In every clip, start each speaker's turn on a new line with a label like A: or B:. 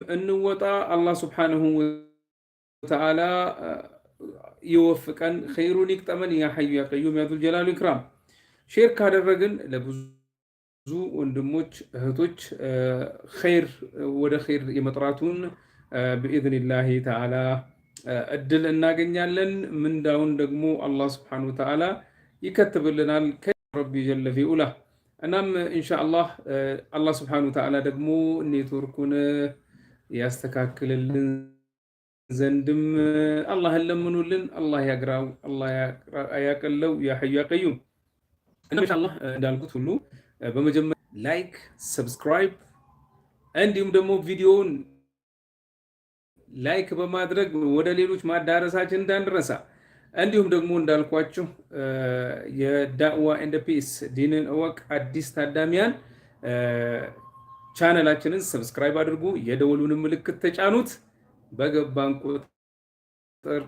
A: እንወጣ። አላህ ሱብሓነሁ ወተዓላ ይወፍቀን፣ ኸይሩን ይቅጠመን። ያ ሐዩ ያ ቀዩም ያ ዙል ጀላሊ ኢክራም። ሼር ካደረግን ለብዙ ወንድሞች እህቶች ኸይር ወደ ኸይር የመጥራቱን ብኢዝኒላሂ ተዓላ እድል እናገኛለን። ምንዳውን ደግሞ አላህ ሱብሓነሁ ወተዓላ ይከትብልናል ከረቢ ጀለ ፊ ኡላ። እናም ኢንሻአላህ አላህ ሱብሓነሁ ወተዓላ ደግሞ ኔትወርኩን ያስተካክልልን ዘንድም አላህን ለምኑልን። አላህ ያግራው፣ አላህ ያቀለው። ያ ሐዩ ያ ቀዩም። ኢንሻአላህ እንዳልኩት ሁሉ በመጀመሪያ ላይክ፣ ሰብስክራይብ እንዲሁም ደግሞ ቪዲዮውን ላይክ በማድረግ ወደ ሌሎች ማዳረሳችን እንዳንረሳ። እንዲሁም ደግሞ እንዳልኳችሁ የዳዕዋ ኤንድ ፒስ ዲንን እወቅ አዲስ ታዳሚያን ቻነላችንን ሰብስክራይብ አድርጉ፣ የደወሉን ምልክት ተጫኑት። በገባን ቁጥር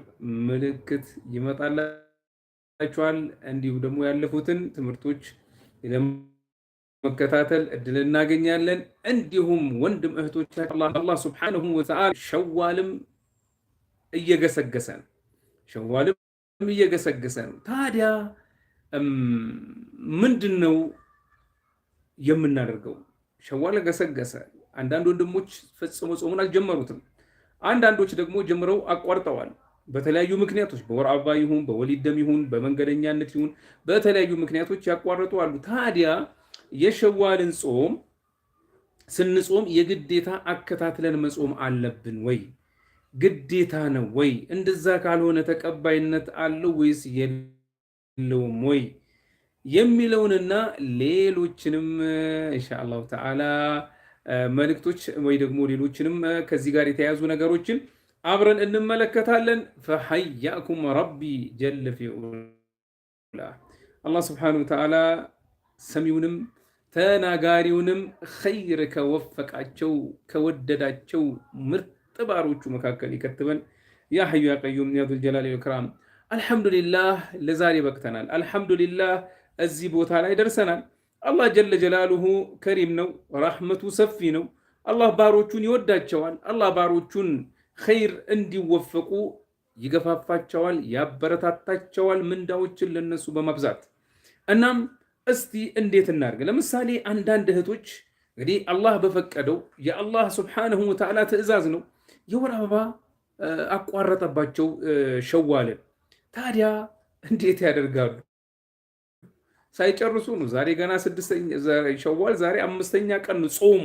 A: ምልክት ይመጣላችኋል። እንዲሁም ደግሞ ያለፉትን ትምህርቶች ለመከታተል እድል እናገኛለን። እንዲሁም ወንድም እህቶቻችን አላህ ሱብሓነሁ ወተዓላ ሸዋልም እየገሰገሰ ነው። ታዲያ ምንድነው የምናደርገው? ሸዋል ገሰገሰ። አንዳንድ ወንድሞች ፈጽሞ ጾሙን አልጀመሩትም። አንዳንዶች ደግሞ ጀምረው አቋርጠዋል። በተለያዩ ምክንያቶች በወር አበባ ይሁን በወሊድ ደም ይሁን በመንገደኛነት ይሁን በተለያዩ ምክንያቶች ያቋረጡ አሉ። ታዲያ የሸዋልን ጾም ስንጾም የግዴታ አከታትለን መጾም አለብን ወይ? ግዴታ ነው ወይ? እንደዛ ካልሆነ ተቀባይነት አለው ወይስ የለውም ወይ የሚለውንና ሌሎችንም ኢንሻአላሁ ተዓላ መልእክቶች ወይ ደግሞ ሌሎችንም ከዚህ ጋር የተያዙ ነገሮችን አብረን እንመለከታለን። ፈሐያኩም ረቢ ጀለ ፊ ኡላ። አላህ ሱብሓነሁ ወተዓላ ሰሚውንም ተናጋሪውንም ኸይር ከወፈቃቸው ከወደዳቸው ምርጥ ባሮቹ መካከል ይከትበን። ያ ሐዩ ያ ቀዩም ያ ዙል ጀላሊ ወል ኢክራም። አልሐምዱሊላህ ለዛሬ በቅተናል። አልሐምዱሊላህ እዚህ ቦታ ላይ ደርሰናል። አላህ ጀለ ጀላሉሁ ከሪም ነው፣ ረሕመቱ ሰፊ ነው። አላህ ባሮቹን ይወዳቸዋል። አላህ ባሮቹን ኸይር እንዲወፈቁ ይገፋፋቸዋል፣ ያበረታታቸዋል ምንዳዎችን ለነሱ በማብዛት። እናም እስቲ እንዴት እናድርግ? ለምሳሌ አንዳንድ እህቶች እንግዲህ አላህ በፈቀደው የአላህ ሱብሓነሁ ወተዓላ ትዕዛዝ ነው የወር አበባ አቋረጠባቸው ሸዋልን። ታዲያ እንዴት ያደርጋሉ? ሳይጨርሱ ነው። ዛሬ ገና ሸዋል ዛሬ 5ኛ ቀን ጾሙ።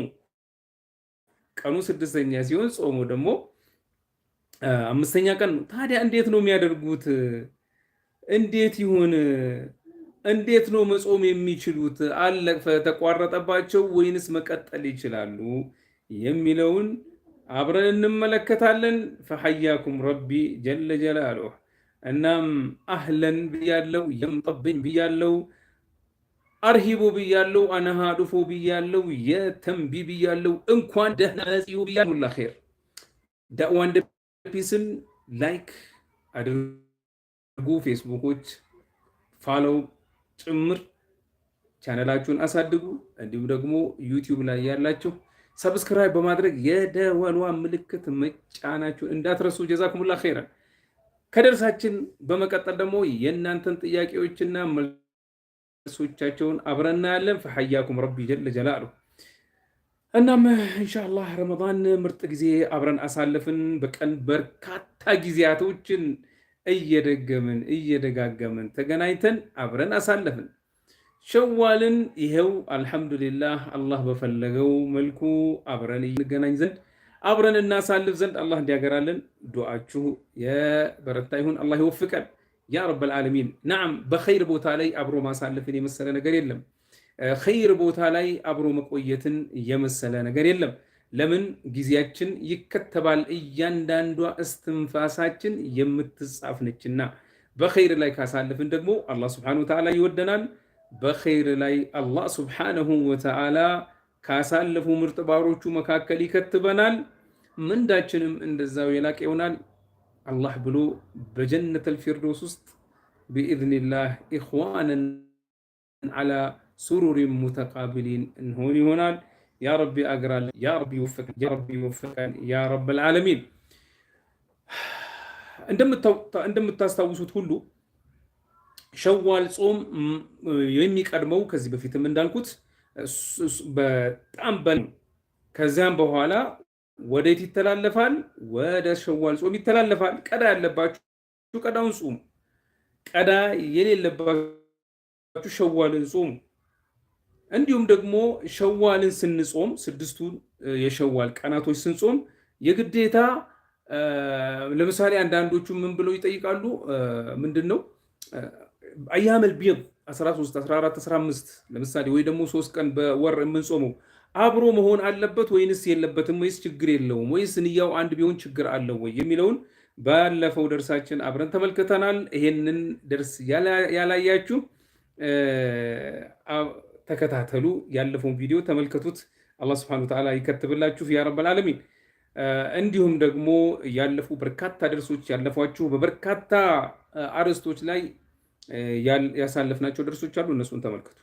A: ቀኑ 6ኛ ሲሆን ጾሙ ደግሞ 5ኛ ቀን ነው። ታዲያ እንዴት ነው የሚያደርጉት? እንዴት ይሁን? እንዴት ነው መጾም የሚችሉት? አለፈ ተቋረጠባቸው ወይንስ መቀጠል ይችላሉ የሚለውን አብረን እንመለከታለን። ፈሐያኩም ረቢ ጀለ ጀላሉሁ። እናም አህለን ብያለው፣ የምጠብኝ ብያለው፣ አርሂቡ ብያለው፣ አነሃዱፉ ብያለው፣ የተንቢ ብያለው፣ እንኳን ደህና መጽዩ ብያለው። ሁላ ኸይር ዳዕዋ ኤንድ ፒስን ላይክ አድርጉ። ፌስቡኮች ፋሎው ጭምር ቻነላችሁን አሳድጉ። እንዲሁም ደግሞ ዩቲዩብ ላይ ያላችሁ ሰብስክራይብ በማድረግ የደወሏ ምልክት መጫናችሁን እንዳትረሱ። ጀዛኩሙላህ ኸይረን። ከደርሳችን በመቀጠል ደግሞ የእናንተን ጥያቄዎችና መልሶቻቸውን አብረን እናያለን። ፈሐያኩም ረቢ ጀለ ጀላሉሁ። እናም ኢንሻአላህ ረመዳን ምርጥ ጊዜ አብረን አሳልፍን። በቀን በርካታ ጊዜያቶችን እየደገምን እየደጋገምን ተገናኝተን አብረን አሳለፍን። ሸዋልን ይሄው አልሐምዱሊላህ አላህ በፈለገው መልኩ አብረን እንገናኝ ዘንድ አብረን እናሳልፍ ዘንድ አላህ እንዲያገራልን ዱዓችሁ የበረታ ይሁን። አላህ ይወፍቀን ያ ረበል ዓለሚን። ነዓም በኸይር ቦታ ላይ አብሮ ማሳለፍን የመሰለ ነገር የለም። ኸይር ቦታ ላይ አብሮ መቆየትን የመሰለ ነገር የለም። ለምን ጊዜያችን ይከተባል። እያንዳንዷ እስትንፋሳችን የምትጻፍ ነችና በኸይር ላይ ካሳለፍን ደግሞ አላህ ሱብሓነሁ ወተዓላ ይወደናል። በኸይር ላይ አላህ ሱብሓነሁ ወተዓላ ካሳለፉ ምርጥ ባሮቹ መካከል ይከትበናል። ምንዳችንም እንደዛው የላቀ ይሆናል። አላህ ብሎ በጀነተል ፊርደውስ ውስጥ ቢኢዝኒላህ ኢኽዋነን ዐላ ሱሩሪን ሙተቃቢሊን እንሆን ይሆናል። ያ ረቢ አግራለን፣ ያ ረቢ ወፍቀን፣ ያ ረቢ ወፍቀን፣ ያ ረብል ዓለሚን። እንደምታስታውሱት ሁሉ ሸዋል ጾም የሚቀድመው ከዚህ በፊትም እንዳልኩት በጣም ከዚያም በኋላ ወዴት ይተላለፋል? ወደ ሸዋል ጾም ይተላለፋል። ቀዳ ያለባችሁ ቀዳውን ጾሙ፣ ቀዳ የሌለባችሁ ሸዋልን ጾሙ። እንዲሁም ደግሞ ሸዋልን ስንጾም ስድስቱን የሸዋል ቀናቶች ስንጾም የግዴታ ለምሳሌ አንዳንዶቹ ምን ብለው ይጠይቃሉ? ምንድነው አያመል ቢድ 13፣ 14፣ 15 ለምሳሌ ወይ ደግሞ 3 ቀን በወር የምንጾመው አብሮ መሆን አለበት ወይንስ የለበትም? ወይስ ችግር የለውም? ወይስ ንያው አንድ ቢሆን ችግር አለው ወይ የሚለውን ባለፈው ደርሳችን አብረን ተመልክተናል። ይሄንን ደርስ ያላያችሁ ተከታተሉ፣ ያለፈውን ቪዲዮ ተመልከቱት። አላህ Subhanahu Wa Ta'ala ይከትብላችሁ ያ ረብል ዓለሚን። እንዲሁም ደግሞ ያለፉ በርካታ ደርሶች ያለፏችሁ በበርካታ አርዕስቶች ላይ ያሳለፍናቸው ደርሶች አሉ፣ እነሱን ተመልከቱ።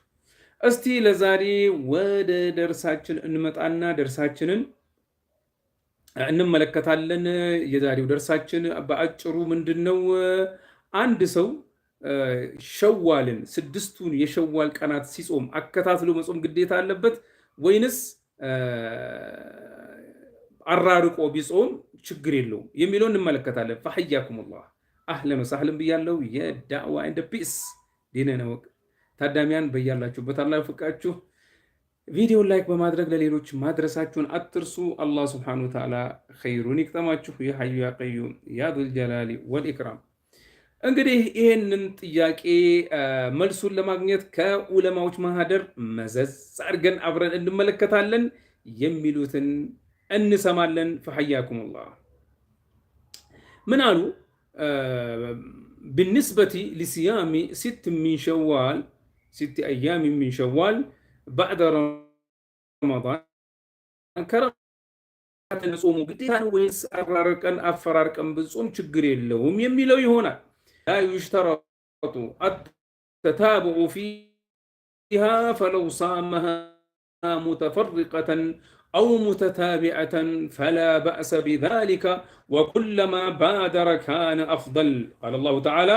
A: እስቲ ለዛሬ ወደ ደርሳችን እንመጣና ደርሳችንን እንመለከታለን። የዛሬው ደርሳችን በአጭሩ ምንድነው? አንድ ሰው ሸዋልን ስድስቱን የሸዋል ቀናት ሲጾም አከታትሎ መጾም ግዴታ አለበት ወይንስ አራርቆ ቢጾም ችግር የለውም የሚለው እንመለከታለን። ፈሐያኩሙላህ አህለን ወሰህለን ብያለሁ። የዳዕዋ ኤንድ ፒስ ዲነና ወቅ ታዳሚያን በያላችሁበት አላህ ይወፍቃችሁ። ቪዲዮን ላይክ በማድረግ ለሌሎች ማድረሳችሁን አትርሱ። አላህ Subhanahu Wa Ta'ala ኸይሩን ይቅጠማችሁ። ያ ሐዩ ያ ቀዩም ያ ዙል ጀላሊ ወል ኢክራም። እንግዲህ ይህንን ጥያቄ መልሱን ለማግኘት ከዑለማዎች ማህደር መዘዝ አድርገን አብረን እንመለከታለን። የሚሉትን እንሰማለን። ፈሐያኩሙላህ ምን አሉ? بالنسبة لصيام 6 أيام من شوال بعد رمضان ከረመዳን ጾሙ ግዴታ ነው ወይስ አራርቀን አፈራርቀን ብንጾም ችግር የለውም የሚለው ይሆናል። لا يشترط التتابع فيها فلو صامها متفرقة أو متتابعة فلا بأس بذلك وكلما بادر كان أفضل. قال الله تعالى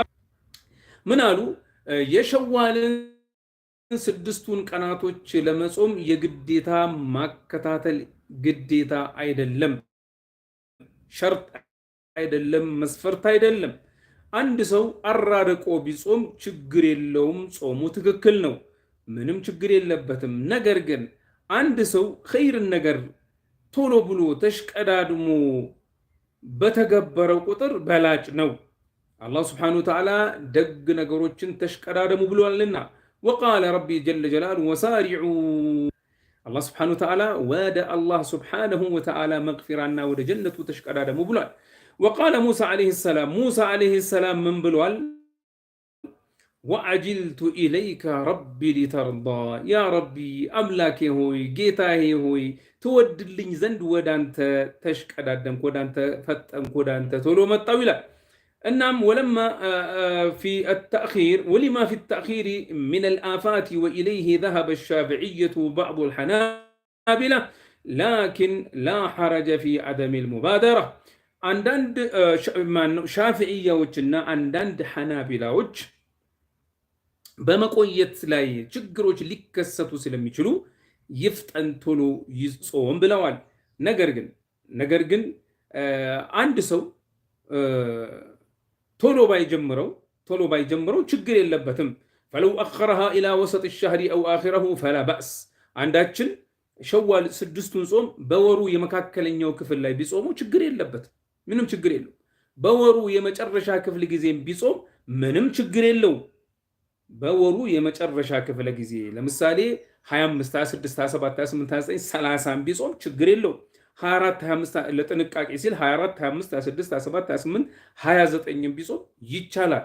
A: من قالوا يشوال ስድስቱን ቀናቶች ለመጾም የግዴታ ማከታተል ግዴታ አይደለም፣ ሸርጥ አይደለም፣ መስፈርት አይደለም። አንድ ሰው አራርቆ ቢጾም ችግር የለውም፣ ጾሙ ትክክል ነው፣ ምንም ችግር የለበትም። ነገር ግን አንድ ሰው ኸይርን ነገር ቶሎ ብሎ ተሽቀዳድሞ በተገበረው ቁጥር በላጭ ነው። አላህ Subhanahu Wa Ta'ala ደግ ነገሮችን ተሽቀዳድሙ ብሏልና وقال ربي جل جلاله وسارعوا الله سبحانه وتعالى ودا الله سبحانه وتعالى مغفرنا ود جنته تشقدادمو بلال. وقال موسى عليه السلام من بلوال وعجلت إليك ربي لترضى. يا ربي أملاكي هوي جيتاهي هوي تودلኝ ዘንድ ወዳንተ ተሽቀዳደምኩ ወዳንተ ፈጠንኩ ወዳንተ ቶሎ መጣሁ ይላል። النعم ولما في التأخير ولما في التأخير من الآفات وإليه ذهب الشافعية وبعض الحنابلة لكن لا حرج في عدم المبادرة. عندند شافعية وجنا عندند حنابلة وج بمقوية لاي ችግሮች ሊከሰቱ ስለሚችሉ ይፍጠን ቶሎ ይጾም ብለዋል። ነገር ግን አንድ ሰው ቶሎ ባይጀምረው ችግር የለበትም። فلو أخرها إلى وسط الشهر أو آخره فلا بأس. አንዳችን ሸዋል ስድስቱን ጾም በወሩ የመካከለኛው ክፍል ላይ ቢጾሙ ችግር የለበትም፣ ምንም ችግር የለው። በወሩ የመጨረሻ ክፍል ጊዜም ቢጾም ምንም ችግር የለው። በወሩ የመጨረሻ ክፍል ጊዜ ለምሳሌ 25፣ 26፣ 27፣ 28፣ 29፣ 30 ቢጾም ችግር የለው። 24 25 ለጥንቃቄ ሲል 24 25 26 27 28 29 ቢጾም ይቻላል፣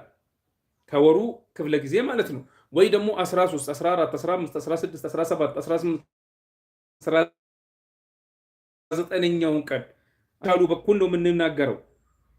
A: ከወሩ ክፍለ ጊዜ ማለት ነው። ወይ ደግሞ 13 14 15 16 17 18 19ኛውን ቀን ካሉ በኩል ነው የምንናገረው።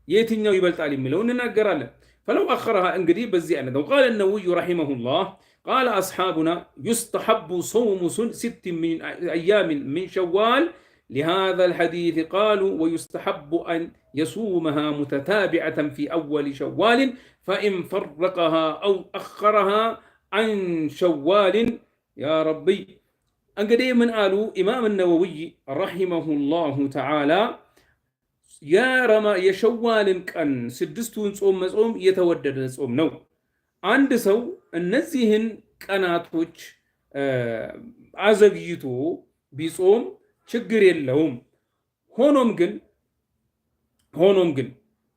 A: የትኛው ይበልጣል የሚለው እንናገራለን። فلو أخرها እንግዲህ በዚህ አይነት ነው። قال النووي رحمه الله قال أصحابنا يستحب صوم 6 من أيام من شوال لهذا الحديث. قالوا ويستحب أن يصومها متتابعة في أول شوال فإن فرقها أو أخرها عن شوال يا ربي. እንግዲህ ምን አሉ ኢማም ነወዊ ረሂመሁላሁ ተዓላ የሸዋልን ቀን ስድስቱን ጾም መጾም የተወደደ ጾም ነው። አንድ ሰው እነዚህን ቀናቶች አዘግይቶ ቢጾም ችግር የለውም። ሆኖም ግን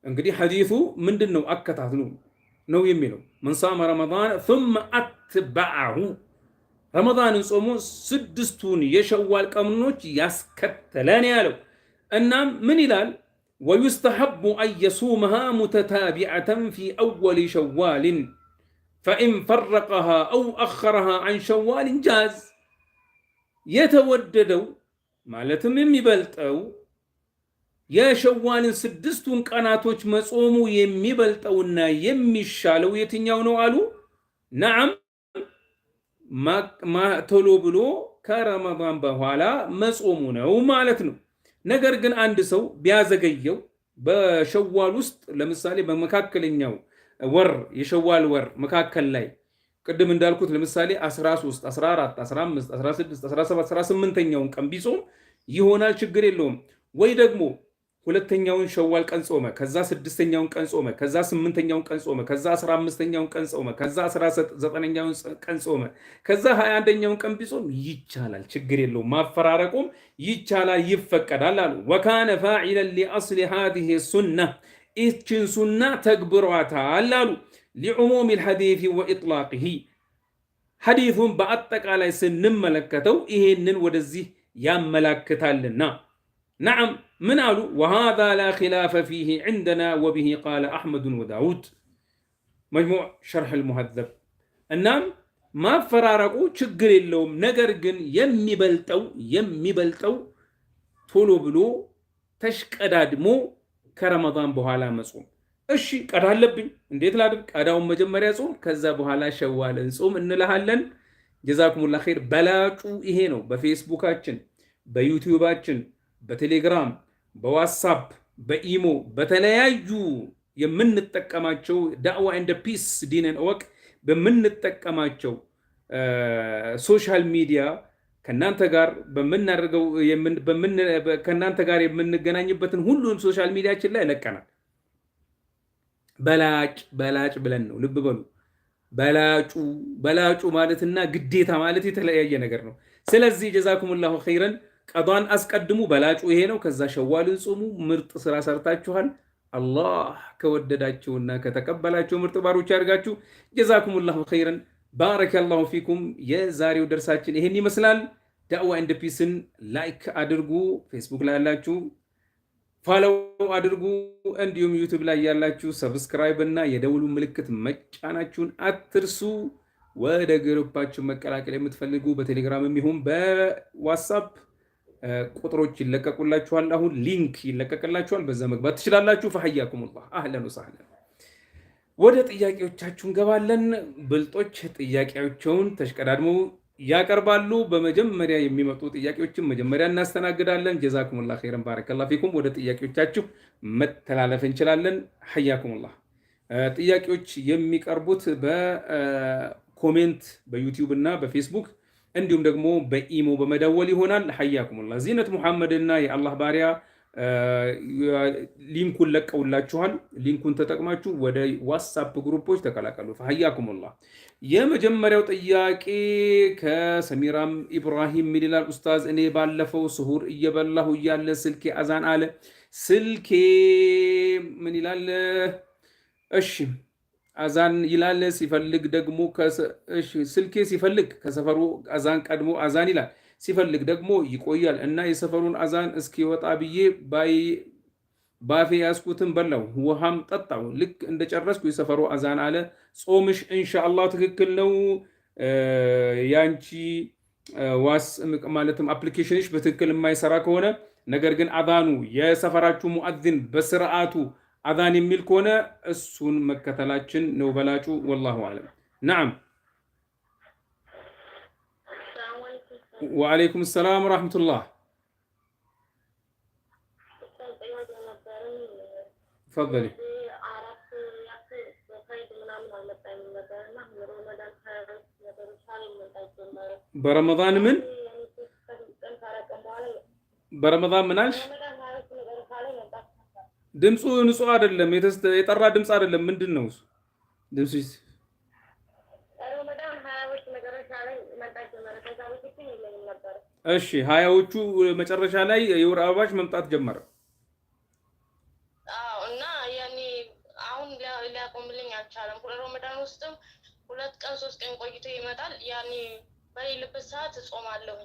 A: እንግዲህ ሐዲሱ ምንድን ነው አከታትሉ ነው የሚለው መን ሳመ ረመዳን ثم أتبعه ረመዳንን ጾሞ ስድስቱን የሸዋል ቀኖች ያስከተለን ያለው። እናም ምን ይላል? ወዩስተሐቡ አን የሱመሃ ሙተታቢዐተን ፊ አወሊ ሸዋልን ፈኢን ፈረቀሃ አው አኸረሃ አን ሸዋልን ጃዝ። የተወደደው ማለትም የሚበልጠው የሸዋልን ስድስቱን ቀናቶች መጾሙ የሚበልጠውና የሚሻለው የትኛው ነው አሉ? ነዓም ቶሎ ብሎ ከረመዳን በኋላ መጾሙ ነው ማለት ነው። ነገር ግን አንድ ሰው ቢያዘገየው በሸዋል ውስጥ ለምሳሌ በመካከለኛው ወር የሸዋል ወር መካከል ላይ ቅድም እንዳልኩት ለምሳሌ 13፣ 14፣ 15፣ 16፣ 17፣ 18ኛውን ቀን ቢጾም ይሆናል፣ ችግር የለውም። ወይ ደግሞ ሁለተኛውን ሸዋል ቀን ጾመ፣ ከዛ ስድስተኛውን ቀን ጾመ፣ ከዛ ስምንተኛውን ቀን ጾመ፣ ከዛ 15ኛውን ቀን ጾመ፣ ከዛ 19ኛውን ቀን ጾመ፣ ከዛ 21ኛውን ቀን ቢጾም ይቻላል፣ ችግር የለውም። ማፈራረቁም ይቻላል፣ ይፈቀዳል አሉ። ወካነ ፋዒለን ሊአስሊ ሃዚሂ ሱና ይህችን ሱና ተግብሯታል አሉ። ሊዑሙም ልሐዲት ወኢጥላቅሂ ሐዲቱን በአጠቃላይ ስንመለከተው ይሄንን ወደዚህ ያመላክታልና። ነዓም ምን አሉ? ወሃዛ ላ ኺላፈ ፊህ ዐንደና ወቢሂ ቃለ አሕመድ ወዳውድ መጅሙዕ ሸርሕ ልሙሀዘብ። እናም ማፈራረቁ ችግር የለውም። ነገር ግን የሚበልጠው ቶሎ ብሎ ተሽቀዳድሞ ከረመዳን በኋላ መጾም። እሺ ቀዳ አለብኝ፣ እንዴት ላድርግ? ቀዳውን መጀመሪያ ጾም፣ ከዛ በኋላ ሸዋልን ጾም እንልሃለን። ጀዛኩሙላህ ኸይር። በላጩ ይሄ ነው። በፌስቡካችን፣ በዩቲዩባችን፣ በቴሌግራም፣ በዋትሳፕ፣ በኢሞ፣ በተለያዩ የምንጠቀማቸው ዳዕዋ ኤንድ ፒስ ዲንን እወቅ በምንጠቀማቸው ሶሻል ሚዲያ ከናንተ ጋር በምናደርገው ከናንተ ጋር የምንገናኝበትን ሁሉንም ሶሻል ሚዲያችን ላይ ለቀናል። በላጭ ብለን ነው። ልብ በሉ። በላጩ ማለትና ግዴታ ማለት የተለያየ ነገር ነው። ስለዚህ ጀዛኩሙላሁ ኸይረን። ቀዷን አስቀድሙ፣ በላጩ ይሄ ነው። ከዛ ሸዋልን ጾሙ። ምርጥ ስራ ሰርታችኋል። አላህ ከወደዳችሁና ከተቀበላችሁ ምርጥ ባሮች ያድርጋችሁ። ጀዛኩሙላሁ ኸይረን። ባረከላሁ ፊኩም። የዛሬው ደርሳችን ይሄን ይመስላል። ዳዕዋ ኤንድ ፒስን ላይክ አድርጉ። ፌስቡክ ላይ ያላችሁ ፋሎው አድርጉ። እንዲሁም ዩቲዩብ ላይ ያላችሁ ሰብስክራይብ እና የደውሉ ምልክት መጫናችሁን አትርሱ። ወደ ግሩፓችሁ መቀላቀል የምትፈልጉ በቴሌግራም ይሁን በዋትሳፕ ቁጥሮች ይለቀቁላችኋል። አሁን ሊንክ ይለቀቅላችኋል። በዛ መግባት ትችላላችሁ። ፈሐያኩሙላህ አህለን ወሰህለን። ወደ ጥያቄዎቻችሁ እንገባለን። ብልጦች ጥያቄዎቻቸውን ተሽቀዳድመው ያቀርባሉ። በመጀመሪያ የሚመጡ ጥያቄዎችን መጀመሪያ እናስተናግዳለን። ጀዛኩሙላህ ኸይረን ባረከላሁ ፊኩም። ወደ ጥያቄዎቻችሁ መተላለፍ እንችላለን። ሐያኩሙላህ። ጥያቄዎች የሚቀርቡት በኮሜንት በዩቲዩብ እና በፌስቡክ እንዲሁም ደግሞ በኢሞ በመደወል ይሆናል። ሐያኩሙላህ። ዚነት ሙሐመድና የአላህ ባሪያ ሊንኩን ለቀውላችኋል። ሊንኩን ተጠቅማችሁ ወደ ዋትስአፕ ግሩፖች ተቀላቀሉ። ፈሐያኩሙላህ። የመጀመሪያው ጥያቄ ከሰሚራም ኢብራሂም ምን ይላል? ኡስታዝ እኔ ባለፈው ስሁር እየበላሁ እያለ ስልኬ አዛን አለ። ስልኬ ምን ይላል? እሺ አዛን ይላል። ሲፈልግ ደግሞ ስልኬ ሲፈልግ ከሰፈሩ አዛን ቀድሞ አዛን ይላል፣ ሲፈልግ ደግሞ ይቆያል እና የሰፈሩን አዛን እስኪወጣ ብዬ ባፌ ያስኩትን በላው፣ ውሃም ጠጣው። ልክ እንደጨረስኩ የሰፈሩ አዛን አለ። ጾምሽ ኢንሻአላህ ትክክል ነው። ያንቺ ዋስ ማለትም አፕሊኬሽንሽ በትክክል የማይሰራ ከሆነ ነገር ግን አዛኑ የሰፈራችሁ ሙአዚን በስርዓቱ አዛን የሚል ከሆነ እሱን መከተላችን ነው በላጩ። ወላሁ አለም። ነዓም وعليكم السلام ورحمة الله. تفضلي. برمضان من برمضان منالش ድምፁ ንጹህ አይደለም። የጠራ ድምፅ አይደለም። ምንድን ነው እሱ ድምፁ? እሺ ሀያዎቹ መጨረሻ ላይ የወር አበባሽ መምጣት ጀመረ።
B: አዎ። እና ያኔ አሁን ሊያቆምልኝ አልቻለም። ረመዳን ውስጥም 2 ቀን 3 ቀን ቆይቶ ይመጣል። ያኔ በሌለበት ሰዓት እጾማለሁ።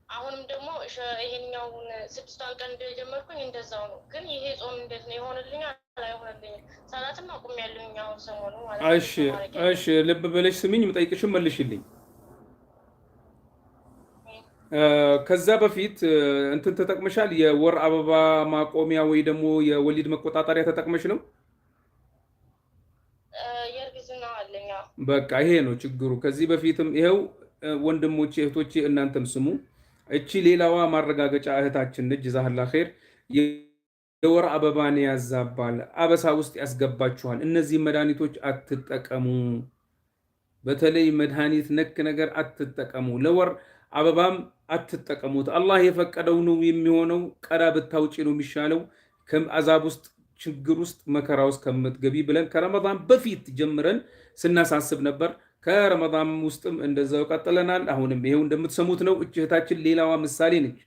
B: አሁንም ደግሞ ይሄኛውን 6ቷን ቀን እንደጀመርኩኝ እንደዛው ነው። ግን ይሄ ጾም እንዴት ነው ይሆንልኛል? አይሆንልኝም። ሰላትም አቁሜያለሁኝ አሁን ሰሞኑ ማለት ነው።
A: እሺ እሺ፣ ልብ ብለሽ ስሚኝ፣ የምጠይቅሽን መልሽልኝ። ከዛ በፊት እንትን ተጠቅመሻል? የወር አበባ ማቆሚያ ወይ ደግሞ የወሊድ መቆጣጠሪያ ተጠቅመሽ ነው?
B: የእርግዝና አለኝ።
A: በቃ ይሄ ነው ችግሩ። ከዚህ በፊትም ይሄው ወንድሞቼ እህቶቼ፣ እናንተም ስሙ። እቺ ሌላዋ ማረጋገጫ እህታችን ነች። ጀዛህላ ኸይር። የወር አበባን ያዛባል፣ አበሳ ውስጥ ያስገባችኋል። እነዚህ መድኃኒቶች አትጠቀሙ። በተለይ መድኃኒት ነክ ነገር አትጠቀሙ። ለወር አበባም አትጠቀሙት። አላህ የፈቀደው ነው የሚሆነው። ቀዳ ብታውጪ ነው የሚሻለው። ከአዛብ ውስጥ ችግር ውስጥ መከራ ውስጥ ከምትገቢ ብለን ከረመዳን በፊት ጀምረን ስናሳስብ ነበር። ከረመዳን ውስጥም እንደዛው ቀጥለናል። አሁንም ይሄው እንደምትሰሙት ነው። እህታችን ሌላዋ ምሳሌ ነች።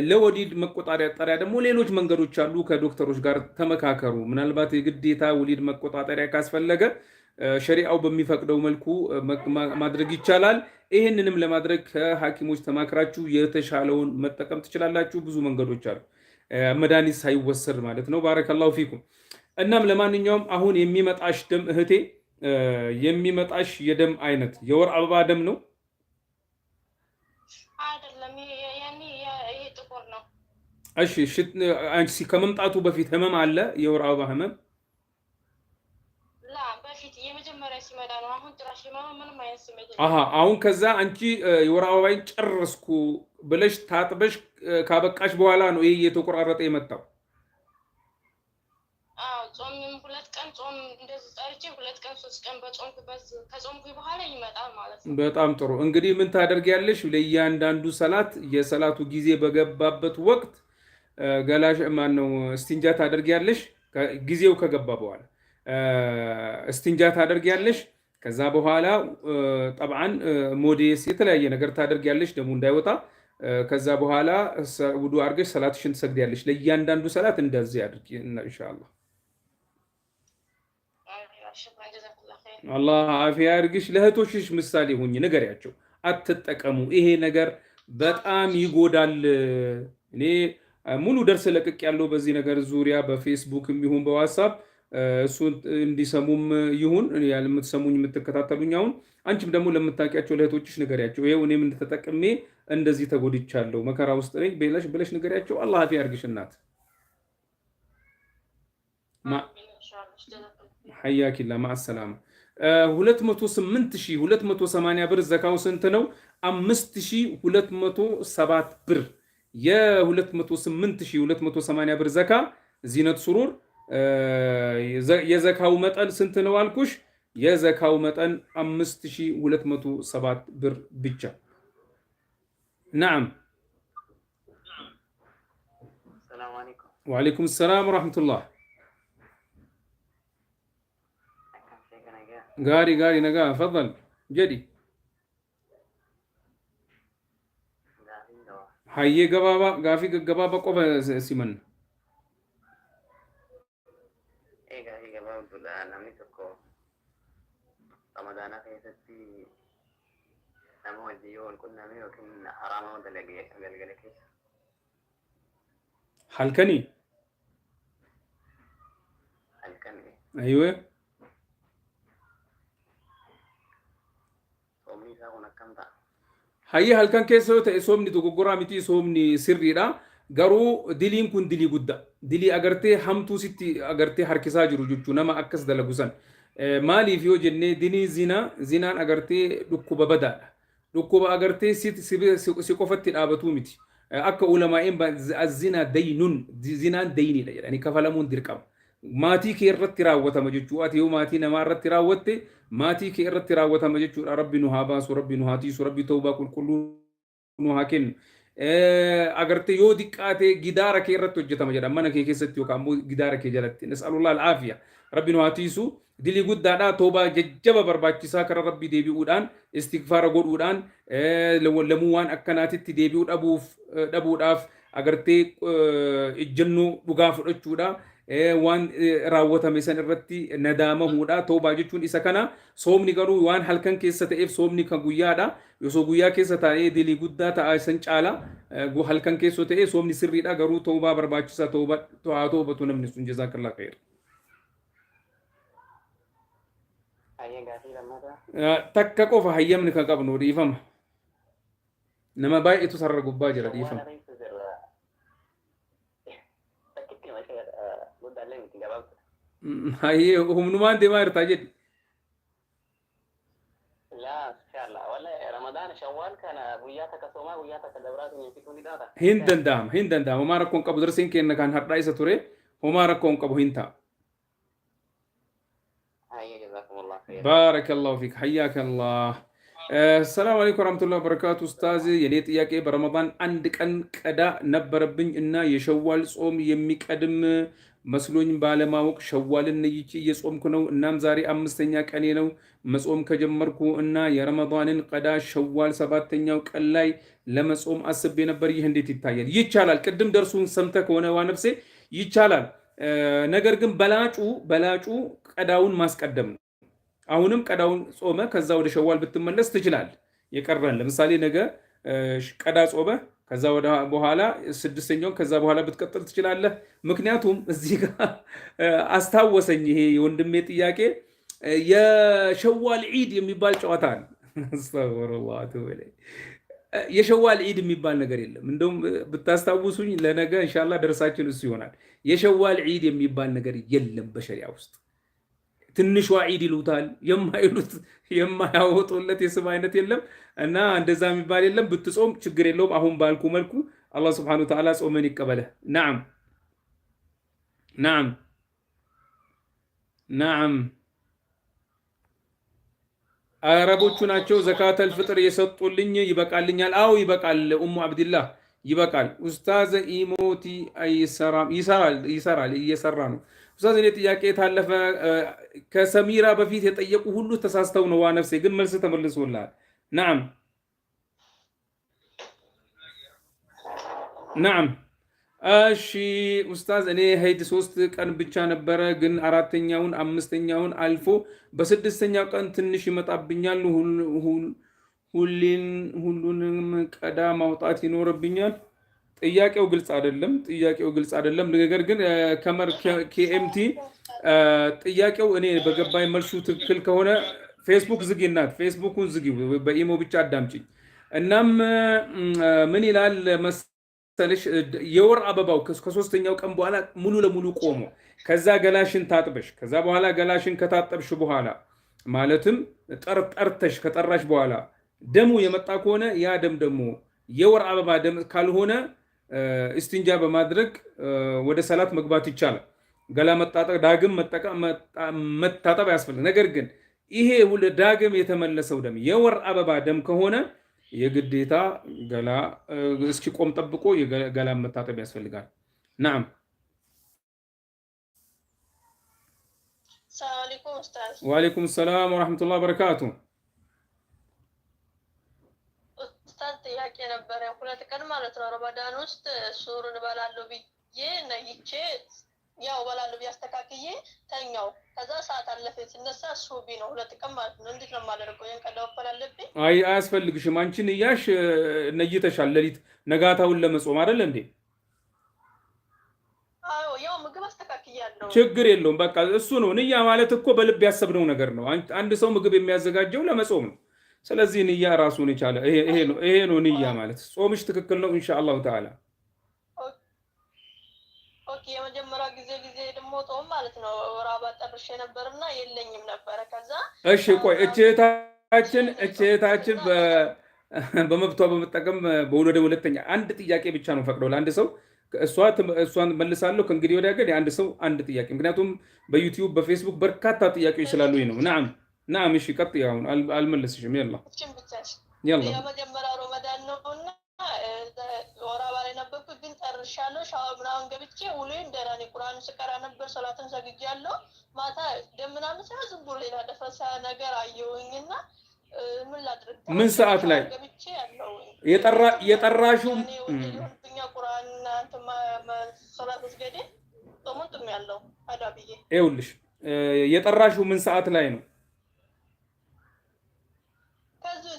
A: ለወሊድ መቆጣጠሪያ ደግሞ ሌሎች መንገዶች አሉ። ከዶክተሮች ጋር ተመካከሩ። ምናልባት የግዴታ ወሊድ መቆጣጠሪያ ካስፈለገ ሸሪዓው በሚፈቅደው መልኩ ማድረግ ይቻላል። ይህንንም ለማድረግ ከሐኪሞች ተማክራችሁ የተሻለውን መጠቀም ትችላላችሁ። ብዙ መንገዶች አሉ፣ መድኃኒት ሳይወሰድ ማለት ነው። ባረከላሁ ፊኩም። እናም ለማንኛውም አሁን የሚመጣሽ ደም እህቴ፣ የሚመጣሽ የደም አይነት የወር አበባ ደም ነው
B: አይደለም? ይሄ ጥቁር ነው።
A: እሺ፣ አንቺ ከመምጣቱ በፊት ህመም አለ? የወር አበባ ህመም
B: በፊት የመጀመሪያ ሲመጣ ነው። አሁን ጭራሽ ምንም አይነት ስሜት
A: አሁን ከዛ አንቺ የወር አበባይን ጨረስኩ ብለሽ ታጥበሽ ካበቃሽ በኋላ ነው ይሄ እየተቆራረጠ የመጣው?
B: አዎ። ጾም 2 ቀን ጾም እንደዚህ ጠርቼ 2 ቀን 3 ቀን ከጾምኩ በኋላ ይመጣል ማለት ነው።
A: በጣም ጥሩ። እንግዲህ ምን ታደርጊያለሽ? ለእያንዳንዱ ሰላት የሰላቱ ጊዜ በገባበት ወቅት ገላሽ ማን ነው እስቲንጃ ታደርጊያለሽ። ጊዜው ከገባ በኋላ እስቲንጃ ታደርጊያለሽ። ከዛ በኋላ ጠብዓን ሞዴስ የተለያየ ነገር ታደርጊያለሽ ደሙ እንዳይወጣ። ከዛ በኋላ ውዱ አድርገሽ ሰላትሽን ትሰግዲያለሽ። ለእያንዳንዱ ሰላት እንደዚህ አድርጊ ኢንሻአላህ። አላህ አፊያ ያድርግሽ። ለእህቶችሽ ምሳሌ ሁኚ፣ ንገሪያቸው፣ አትጠቀሙ፣ ይሄ ነገር በጣም ይጎዳል። እኔ ሙሉ ደርስ ለቅቅ ያለው በዚህ ነገር ዙሪያ በፌስቡክም ይሁን በዋትስአፕ እሱን እንዲሰሙም ይሁን የምትሰሙኝ የምትከታተሉኝ፣ አሁን አንቺም ደግሞ ለምታውቂያቸው ለእህቶችሽ ንገሪያቸው። ይሄው እኔም እንደተጠቅሜ እንደዚህ ተጎድቻለሁ፣ መከራ ውስጥ ነኝ ብለሽ ንገሪያቸው። አላህ አፊያ ያድርግሽ እናት። ሐያኪላ ማሰላማ። 208,280 ብር ዘካው ስንት ነው? 5,207 ብር። የ208,280 ብር ዘካ ዚነት ሱሩር የዘካው መጠን ስንት ነው አልኩሽ? የዘካው መጠን 5,207 ብር ብቻ። ነዓም። ወዓለይኩም ሰላም ወራህመቱላህ። ጋሪ ነጋ ፈضل ጀዲ ሀዬ ገባባ ጋፊ ገባባ ቆበ ሲመን
C: namni tokko ramadaana keessatti nama wajjin yoo wal qunname yookiin haraama dalage galgala keessa
A: halkanii aywa
C: soomni isaa kun akkam ta'a?
A: hayya halkan keessa yoo ta'e soomni dogoggoraa miti, soomni sirriidha. garuu diliin kun dilii guddaa, dilii agartee hamtuu sitti agartee harkisaa jiru jechuun nama akkas dalagu san maaliif yoo jennee dilii zinaan agartee dhukkuba badaadha. dhukkuba agartee si qofatti dhaabatu miti. Akka ulamaa'een zinaa daynun zinaan dayniidha jedhanii kafalamuun dirqama. Maatii kee irratti raawwatama jechuudha. Ati yoo maatii namaa irratti raawwatte maatii kee irratti raawwatama jechuudha. Rabbi nu haa baasu, Rabbi nu haa tiisu, Rabbi tawbaa qulqulluu nu haa kennu. Agartee yoo diqqaate gidaara kee irratti hojjetama jedha mana kee keessatti yookaan immoo gidaara kee jalatti. Nas'alullah al-aafiya. Rabbi nu haa tiisu. Dilii guddaadhaa toobaa jajjaba barbaachisaa karaa Rabbi deebi'uudhaan istighfaara godhuudhaan lamuu waan akkanaatitti deebi'uu dhabuudhaaf agartee ejjennoo dhugaa fudhachuudha. Waan raawwatame san irratti nadaamahuudha. Toobaa jechuun isa kana. Soomni garuu waan halkan keessa ta'eef soomni kan guyyaadha. Yoo guyyaa keessa taa'ee dilii guddaa ta'a san caala halkan keessa ta'ee soomni sirriidha. Garuu toobaa barbaachisaa toobatu namni sun jazaakallaa khayr. Takka qofa hayyamni kan qabnu dhiifama. Nama baay'eetu sarara gubbaa jira dhiifama. Hayyee humnumaan deemaa jirtaa jedhi. Hin danda'ama. Homaa rakkoon qabu darsiin kenna kan har'aa isa ture. Homaa rakkoon qabu hin ta'a. بارك الله فيك حياك الله. السلام عليكم ورحمة الله وبركاته. أستاذ يليت إياك برمضان عندك أن كدا نبربن إن يشوال صوم يميك أدم مسلون بالماوك شوال النيجي يصوم كنو نام زاري أمستنياك أنينو مسوم كجمركو إن يا رمضان قدا شوال سبات تنياك الله لما صوم أسبين بري هندي تتايل يتشالال قدم درسون سمتك وانا نفسي يتشالال ነገር ግን በላጩ ቀዳውን ማስቀደም ነው። አሁንም ቀዳውን ጾመ ከዛ ወደ ሸዋል ብትመለስ ትችላል። የቀረን ለምሳሌ ነገ ቀዳ ጾመ ከዛ ወደ በኋላ ስድስተኛውን ከዛ በኋላ ብትቀጥል ትችላለህ። ምክንያቱም እዚህ ጋር አስታወሰኝ ይሄ የወንድሜ ጥያቄ የሸዋል ዒድ የሚባል ጨዋታ ነው። አስተግፍሩላህ ተወለ የሸዋል ዒድ የሚባል ነገር የለም። እንደውም ብታስታውሱኝ ለነገ ኢንሻአላህ ደርሳችን እሱ ይሆናል። የሸዋል ዒድ የሚባል ነገር የለም በሸሪዓ ውስጥ። ትንሿ ዒድ ይሉታል። የማያወጡለት የስም አይነት የለም እና እንደዛ የሚባል የለም። ብትጾም ችግር የለውም። አሁን ባልኩ መልኩ አላህ Subhanahu Wa Ta'ala ጾመን ይቀበለ። ናም አረቦቹ ናቸው ዘካተል ፍጥር የሰጡልኝ ይበቃልኛል። አው ይበቃል። ኡሙ አብድላህ ይበቃል። ኡስታዝ ኢሞቲ ይሰራል እየሰራ ነው። ኡስታዝ እኔ ጥያቄ ታለፈ ከሰሚራ በፊት የጠየቁ ሁሉ ተሳስተው ነው። ዋነፍሴ ግን መልስ ተመልሶልሃል። ናም እሺ ኡስታዝ እኔ ሄድ 3 ቀን ብቻ ነበረ፣ ግን አራተኛውን አምስተኛውን አልፎ በስድስተኛው ቀን ትንሽ ይመጣብኛል። ሁሉንም ቀዳ ማውጣት ይኖርብኛል። ጥያቄው ግልጽ አይደለም። ነገር ግን ከመር KMT ጥያቄው እኔ በገባኝ መልሱ ትክክል ከሆነ ፌስቡክ ዝጊናት፣ ፌስቡኩን ዝጊ፣ በኢሞ ብቻ አዳምጪኝ። እናም ምን ይላል መሰለሽ የወር አበባው ከሶስተኛው ቀን በኋላ ሙሉ ለሙሉ ቆሞ ከዛ ገላሽን ታጥበሽ ከዛ በኋላ ገላሽን ከታጠብሽ በኋላ ማለትም ጠርተሽ ከጠራሽ በኋላ ደሙ የመጣ ከሆነ ያ ደም ደግሞ የወር አበባ ደም ካልሆነ እስቲንጃ በማድረግ ወደ ሰላት መግባት ይቻላል። ገላ መታጠብ ዳግም መታጠብ ያስፈልጋል። ነገር ግን ይሄ ሁሉ ዳግም የተመለሰው ደም የወር አበባ ደም ከሆነ የግዴታ ገላ እስኪቆም ጠብቆ የገላ መታጠብ ያስፈልጋል። ናም
B: ሰላም አለይኩም ኡስታዝ።
A: ወአለይኩም ሰላም ወራህመቱላሂ ወበረካቱ።
B: ኡስታዝ ጥያቄ ነበረ። 2 ቀን ማለት ነው ረመዳን ውስጥ ሱሩን እበላለሁ ብዬ ነይቼ ያው እበላለሁ ቢያስተካክዬ ተኛው። ከዛ ሰዓት አለፈ ሲነሳ ሱቢ ነው 2 ቀን ማለት ነው። እንዴት ነው የማደርገው? የንቀዳው ፈላለብኝ?
A: አያስፈልግሽም። አንቺን እያሽ ነይተሻል። ሌሊት ነጋታውን ለመጾም አይደል እንዴ?
B: አዎ ያው ምግብ አስተካክያለሁ።
A: ችግር የለውም። በቃ እሱ ነው ንያ ማለት እኮ በልብ ያሰብነው ነገር ነው። አንድ ሰው ምግብ የሚያዘጋጀው ለመጾም ነው። ስለዚህ ንያ ራሱን ይቻለ ይሄ ነው ንያ ማለት። ጾምሽ ትክክል ነው ኢንሻአላህ ተዓላ።
B: ኦኬ የመጀመሪያ ጊዜ ደግሞ ጾም ማለት ነው ራባ ጠርሼ ነበርና የለኝም ነበር። ከዛ
A: እሺ ቆይ እቼታችን በመብቷ በመጠቀም በወደ ሁለተኛ አንድ ጥያቄ ብቻ ነው ፈቅደው ለአንድ ሰው እሷን መልሳለሁ። ከእንግዲህ ወዲያ ግን የአንድ ሰው አንድ ጥያቄ፣ ምክንያቱም በዩቲዩብ በፌስቡክ በርካታ ጥያቄዎች ስላሉኝ ነው። ናም ናም። እሺ ቀጥይ። አሁን አልመለስሽም። يلا
B: የመጀመሪያው ረመዳን ነውና ወር አበባ ላይ ነበርኩ፣ ግን ጨርሻለሁ። ሻወር ምናምን ገብቼ ውሎዬን ደህና ነኝ። ቁርአን ስቀራ ነበር፣ ሰላትን ሰግጃለሁ። ማታ ደም ምናምን ሳይሆን ዝም ብሎ ሌላ ደፈሳ ነገር አየሁኝና ምን ላድርግ?
A: ምን ሰዓት ላይ
B: ገብቼ ያለው
A: የጠራሽው
B: እኛ ቁርአን አንተማ ሰላት ስገዴ ጾሙን ያለው አዳብዬ
A: ይኸውልሽ፣ የጠራሽው ምን ሰዓት ላይ ነው?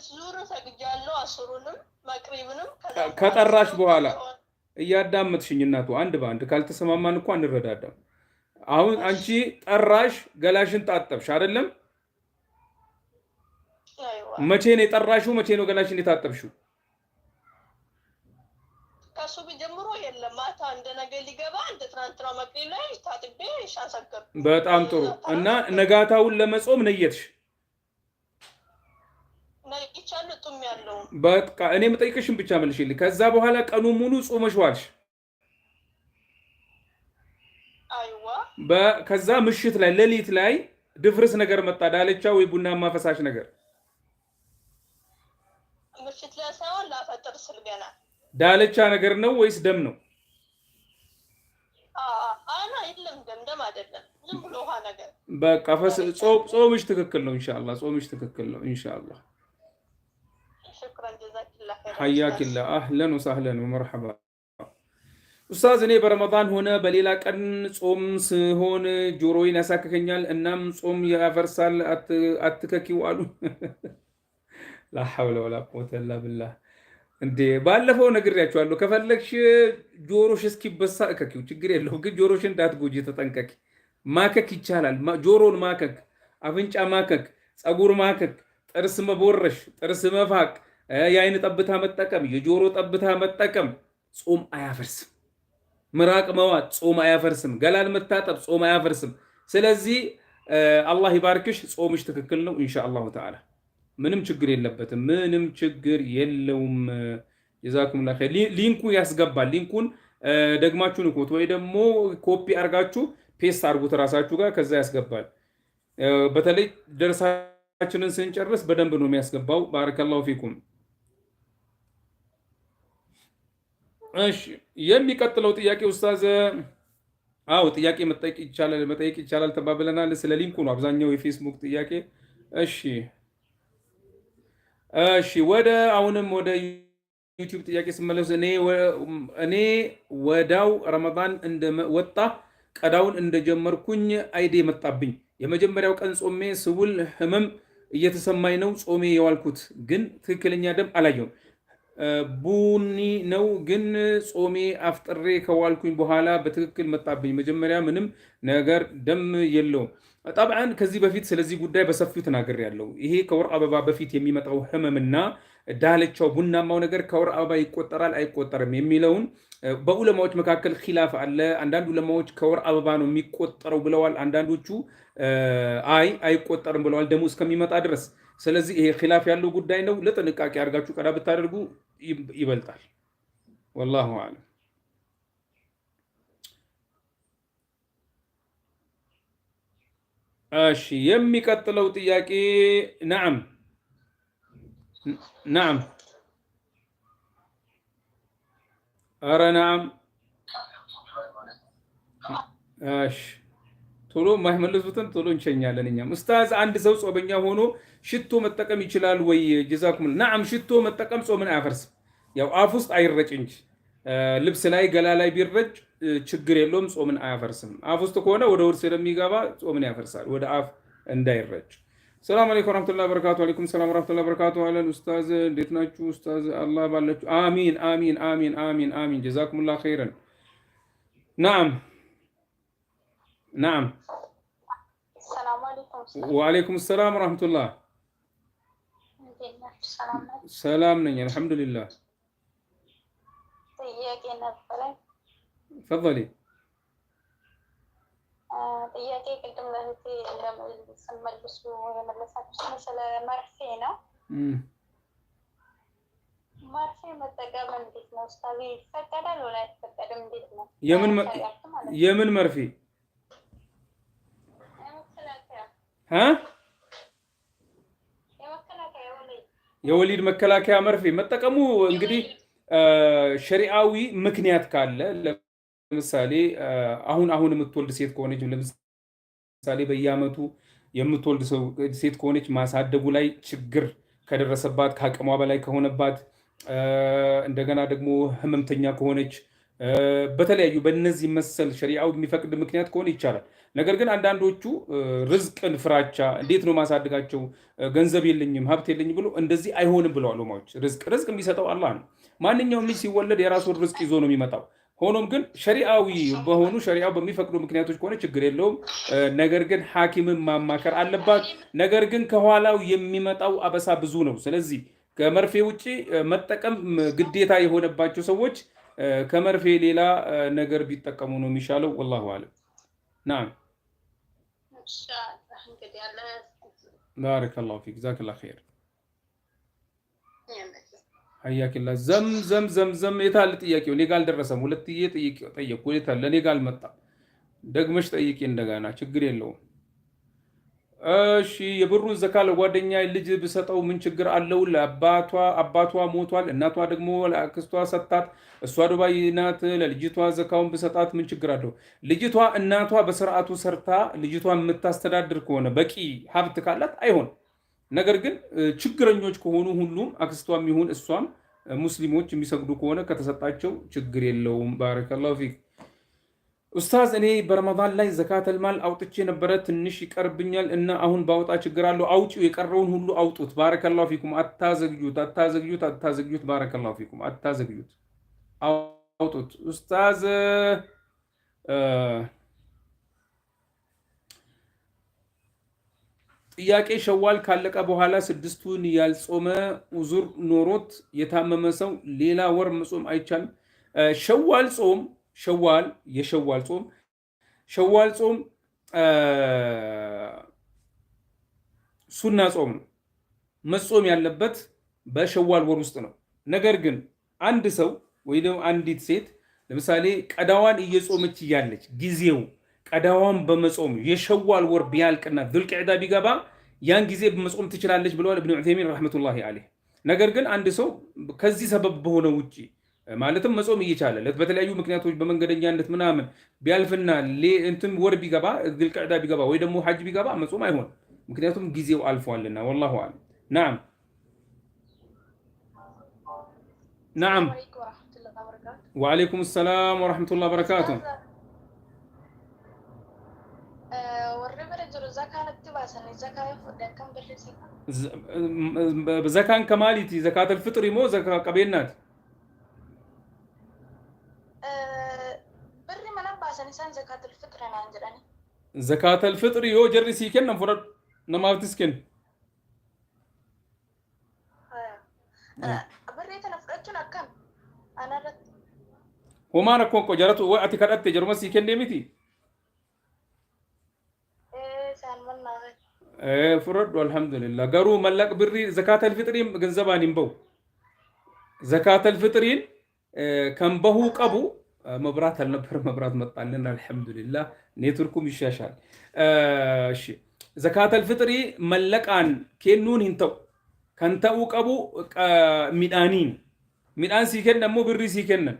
B: ዙር ሰግጃለሁ፣ አስሩንም መቅሪብንም
A: ከጠራሽ በኋላ እያዳመጥሽኝ እናቱ፣ አንድ በአንድ ካልተሰማማን እኮ አንረዳዳም። አሁን አንቺ ጠራሽ፣ ገላሽን ታጠብሽ አይደለም? መቼ ነው የጠራሽው? መቼ ነው ገላሽን የታጠብሽው?
B: ከሱብ ጀምሮ የለም። ማታ እንደ ነገ ሊገባ እንደ ትናንትና መቅሪብ ላይ ታጥቤ ሻሰገር።
A: በጣም ጥሩ። እና ነጋታውን ለመጾም ነየትሽ?
B: ነይቻለሁ፣ ጡም ያለው
A: በቃ እኔ የምጠይቅሽን ብቻ መልሽልኝ። ከዛ በኋላ ቀኑ ሙሉ ጾመሽ ዋልሽ?
B: አይዋ።
A: ከዛ ምሽት ላይ ሌሊት ላይ ድፍርስ ነገር መጣ፣ ዳለቻ ወይ ቡናማ ፈሳሽ ነገር?
B: ምሽት ላይ ሳይሆን ላፈጥር ስል ገና
A: ዳለቻ ነገር ነው ወይስ ደም ነው?
B: አና የለም፣ ደም አይደለም፣ ዝም ብሎ ውሃ ነገር።
A: በቃ ጾምሽ ትክክል ነው ኢንሻአላህ፣ ጾምሽ ትክክል ነው ኢንሻአላህ።
B: ሽክራን ጀዛኪላህ ኸይር።
A: ሐያኪላ አህለን ወሰህለን ወመርሐባ። ኡስታዝ፣ እኔ በረመዳን ሆነ በሌላ ቀን ጾም ሲሆን ጆሮዬን ያሳክከኛል፣ እናም ጾም ያፈርሳል፣ አትከኪው አሉ። ላ ሐውለ ወላ ቁወተ ኢላ ቢላህ። እንዴ ባለፈው ነግሬያቸዋለሁ። ከፈለግሽ ጆሮሽ እስኪበሳ እከኪው፣ ችግር የለውም፣ ግን ጆሮሽ እንዳትጎጂ ተጠንቀቂ። ማከክ ይቻላል። ጆሮን ማከክ፣ አፍንጫ ማከክ፣ ፀጉር ማከክ፣ ጥርስ መቦረሽ፣ ጥርስ መፋቅ፣ የአይን ጠብታ መጠቀም፣ የጆሮ ጠብታ መጠቀም ጾም አያፈርስም። ምራቅ መዋጥ ጾም አያፈርስም። ገላን መታጠብ ጾም አያፈርስም። ስለዚህ አላህ ይባርክሽ፣ ጾምሽ ትክክል ነው ኢንሻአላሁ ተዓላ። ምንም ችግር የለበትም፣ ምንም ችግር የለውም። ጀዛኩሙላህ ኸይር። ሊንኩን ያስገባል። ሊንኩን ደግማችሁ ንኩት ወይ ደግሞ ኮፒ አርጋችሁ ፔስት አርጉት ራሳችሁ ጋር፣ ከዛ ያስገባል። በተለይ ደርሳችንን ስንጨርስ በደንብ ነው የሚያስገባው። ባረከላሁ ፊኩም። እሺ የሚቀጥለው ጥያቄ ኡስታዝ፣ አዎ ጥያቄ መጠየቅ ይቻላል ተባብለናል። ስለ ሊንኩ ነው አብዛኛው የፌስቡክ ጥያቄ። እሺ አሁንም ወደ ዩቲዩብ ጥያቄ ስመለስ እኔ ወዳው ረመዳን እንደወጣ ቀዳውን እንደጀመርኩኝ አይዴ መጣብኝ። የመጀመሪያው ቀን ጾሜ ስውል ህመም እየተሰማኝ ነው ጾሜ የዋልኩት፣ ግን ትክክለኛ ደም አላየሁም። ቡኒ ነው ግን ጾሜ አፍጥሬ ከዋልኩኝ በኋላ በትክክል መጣብኝ። መጀመሪያ ምንም ነገር ደም የለውም። ጠብዓን ከዚህ በፊት ስለዚህ ጉዳይ በሰፊው ተናግሬያለሁ። ይሄ ከወር አበባ በፊት የሚመጣው ህመምና ዳልቻው ቡናማው ነገር ከወር አበባ ይቆጠራል አይቆጠርም የሚለውን በዑለማዎች መካከል ኺላፍ አለ። አንዳንድ ዑለማዎች ከወር አበባ ነው የሚቆጠረው ብለዋል። አንዳንዶቹ አይቆጠርም ብለዋል ደሙ እስከሚመጣ ድረስ። ስለዚህ ይሄ ኺላፍ ያለው ጉዳይ ነው። ለጥንቃቄ አድርጋችሁ ቀዳ ብታደርጉ ይበልጣል። ወላሁ አዕለም። እሺ የሚቀጥለው ጥያቄ ነዓም ኧረ ነዓም። እሺ ቶሎ የማይመልሱትን ቶሎ እንሸኛለን እኛም። ኡስታዝ አንድ ሰው ጾመኛ ሆኖ ሽቶ መጠቀም ይችላል ወይ? ጀዛኩም ነዓም። ሽቶ መጠቀም ጾምን አያፈርስም። ያው አፍ ውስጥ አይረጭ እንጂ ልብስ ላይ ገላ ላይ ቢረጭ ችግር የለውም፣ ጾምን አያፈርስም። አፍ ውስጥ ከሆነ ወደ ውድ ስለሚገባ ጾምን ያፈርሳል፣ ወደ አፍ እንዳይረጭ። ሰላም አለይኩም ወራህመቱላሂ ወበረካቱ። አለይኩም ሰላም ወራህመቱላሂ ወበረካቱ። አለን ኡስታዝ እንዴት ናችሁ? ኡስታዝ አላህ ባላችሁ። አሚን አሚን አሚን አሚን አሚን። ጀዛኩሙላህ ኸይረን። ነዓም ወአለይኩም ሰላም ወራህመቱላህ። ሰላም ነኝ አልሐምዱሊላህ።
B: ጥያቄ ነበረኝ።
A: ፈضሊ።
B: ጥያቄ ቅድም ለህቴ ስመልሱ የመለሳችሁ ስለ መርፌ ነው።
D: ማርፌ መጠቀም እንዴት ነው? ስታቢ ይፈቀዳል ወላ አይፈቀድም? እንዴት ነው?
A: የምን መርፌ? የወሊድ መከላከያ መርፌ መጠቀሙ እንግዲህ ሸሪዓዊ ምክንያት ካለ ለምሳሌ አሁን የምትወልድ ሴት ከሆነች ለምሳሌ በየዓመቱ የምትወልድ ሴት ከሆነች ማሳደጉ ላይ ችግር ከደረሰባት ከአቅሟ በላይ ከሆነባት እንደገና ደግሞ ህመምተኛ ከሆነች በተለያዩ በእነዚህ መሰል ሸሪዓው የሚፈቅድ ምክንያት ከሆነ ይቻላል። ነገር ግን አንዳንዶቹ ርዝቅን ፍራቻ እንዴት ነው ማሳደጋቸው ገንዘብ የለኝም ሀብት የለኝም ብሎ እንደዚህ አይሆንም ብለዋል ዑለማዎች። ርዝቅ የሚሰጠው አላህ ነው። ማንኛውም ልጅ ሲወለድ የራሱን ርዝቅ ይዞ ነው የሚመጣው። ሆኖም ግን ሸሪዓዊ በሆኑ ሸሪዓው በሚፈቅዱ ምክንያቶች ከሆነ ችግር የለውም። ነገር ግን ሐኪምን ማማከር አለባት። ነገር ግን ከኋላው የሚመጣው አበሳ ብዙ ነው። ስለዚህ ከመርፌ ውጪ መጠቀም ግዴታ የሆነባቸው ሰዎች ከመርፌ ሌላ ነገር ቢጠቀሙ ነው የሚሻለው። ወላሁ አለም። ናም ባረከላሁ ፊክ ጀዛከላሁ ኸይር። ሐያኪላ ዘምዘም የታለ ጥያቄው? እኔ ጋር አልደረሰም። ሁለትዬ ጠየቅኩ። የታለ? ለእኔ ጋር አልመጣም። ደግመሽ ጠይቄ እንደገና ችግር የለውም። እሺ የብሩን ዘካ ለጓደኛ ልጅ ብሰጠው ምን ችግር አለው? አባቷ ሞቷል፣ እናቷ ደግሞ ለአክስቷ ሰጣት፣ እሷ ዱባይ ናት። ለልጅቷ ዘካውን ብሰጣት ምን ችግር አለው? ልጅቷ እናቷ በስርዓቱ ሰርታ ልጅቷ የምታስተዳድር ከሆነ በቂ ሀብት ካላት አይሆን። ነገር ግን ችግረኞች ከሆኑ ሁሉም አክስቷም ይሁን እሷም ሙስሊሞች የሚሰግዱ ከሆነ ከተሰጣቸው ችግር የለውም። ባረከላሁ ፊክ ኡስታዝ። እኔ በረመዳን ላይ ዘካተል ማል አውጥቼ ነበረ፣ ትንሽ ይቀርብኛል እና አሁን ባወጣ ችግር አለው? አውጪው፣ የቀረውን ሁሉ አውጡት። ባረከላሁ ፊኩም። አታዘግዩት። ባረከላሁ ፊኩም። አታዘግዩት፣ አውጡት። ኡስታዝ ጥያቄ ሸዋል ካለቀ በኋላ ስድስቱን ያልጾመ ኡዙር ኖሮት የታመመ ሰው ሌላ ወር መጾም አይቻልም? የሸዋል ጾም ሱና ጾም ነው። መጾም ያለበት በሸዋል ወር ውስጥ ነው። ነገር ግን አንድ ሰው ወይ ደግሞ አንዲት ሴት ለምሳሌ ቀዳዋን እየጾመች እያለች ጊዜው ቀዳዋን በመጾም የሸዋል ወር ቢያልቅና ዙልቂዕዳ ቢገባ ያን ጊዜ በመጾም ትችላለች ብለዋል ኢብኑ ዑሰይሚን ረሕመቱላሂ ዐለይህ። ነገር ግን አንድ ሰው ከዚህ ሰበብ በሆነ ውጪ ማለትም መጾም እየቻለ በተለያዩ ምክንያቶች በመንገደኛነት ምናምን ቢያልፍና እንትን ወር ቢገባ ዙልቂዕዳ ቢገባ ወይ ደግሞ ሐጅ ቢገባ መጾም አይሆን፣ ምክንያቱም ጊዜው አልፏልና። ወላሁ ዐለም። ናም ወዐለይኩም ሰላም ወረሕመቱላሂ ወበረካቱ። ዘካን ከማሊቲ ዘካተል ፍጥሪ ሞ ዘካ ቀቤናት ዘካተል ፍጥሪ ዮ ጀሪ ሲከን ነም ፍረድ ነማፍትስ ከን ወማን ኮንቆ ጀረቱ ወአቲ ከዳቴ ጀርመ ሲከን ደሚቲ ፍረዱ አልሐምዱሊላህ። ገሩ መላቅ ብሪ ዘካተል ፍጥሪን ገንዘባን ይንበው ዘካተል ፍጥሪን ከንበሁ ቀቡ መብራት አልነበር፣ መብራት መጣልን አልሐምዱሊላህ። ኔትወርኩም ይሻሻል። እሺ ዘካተል ፍጥሪ መለቃን ኬኑን ሂንተው ከንተው ቀቡ ሚዳን ሲከን ደግሞ ብሪ ሲከነን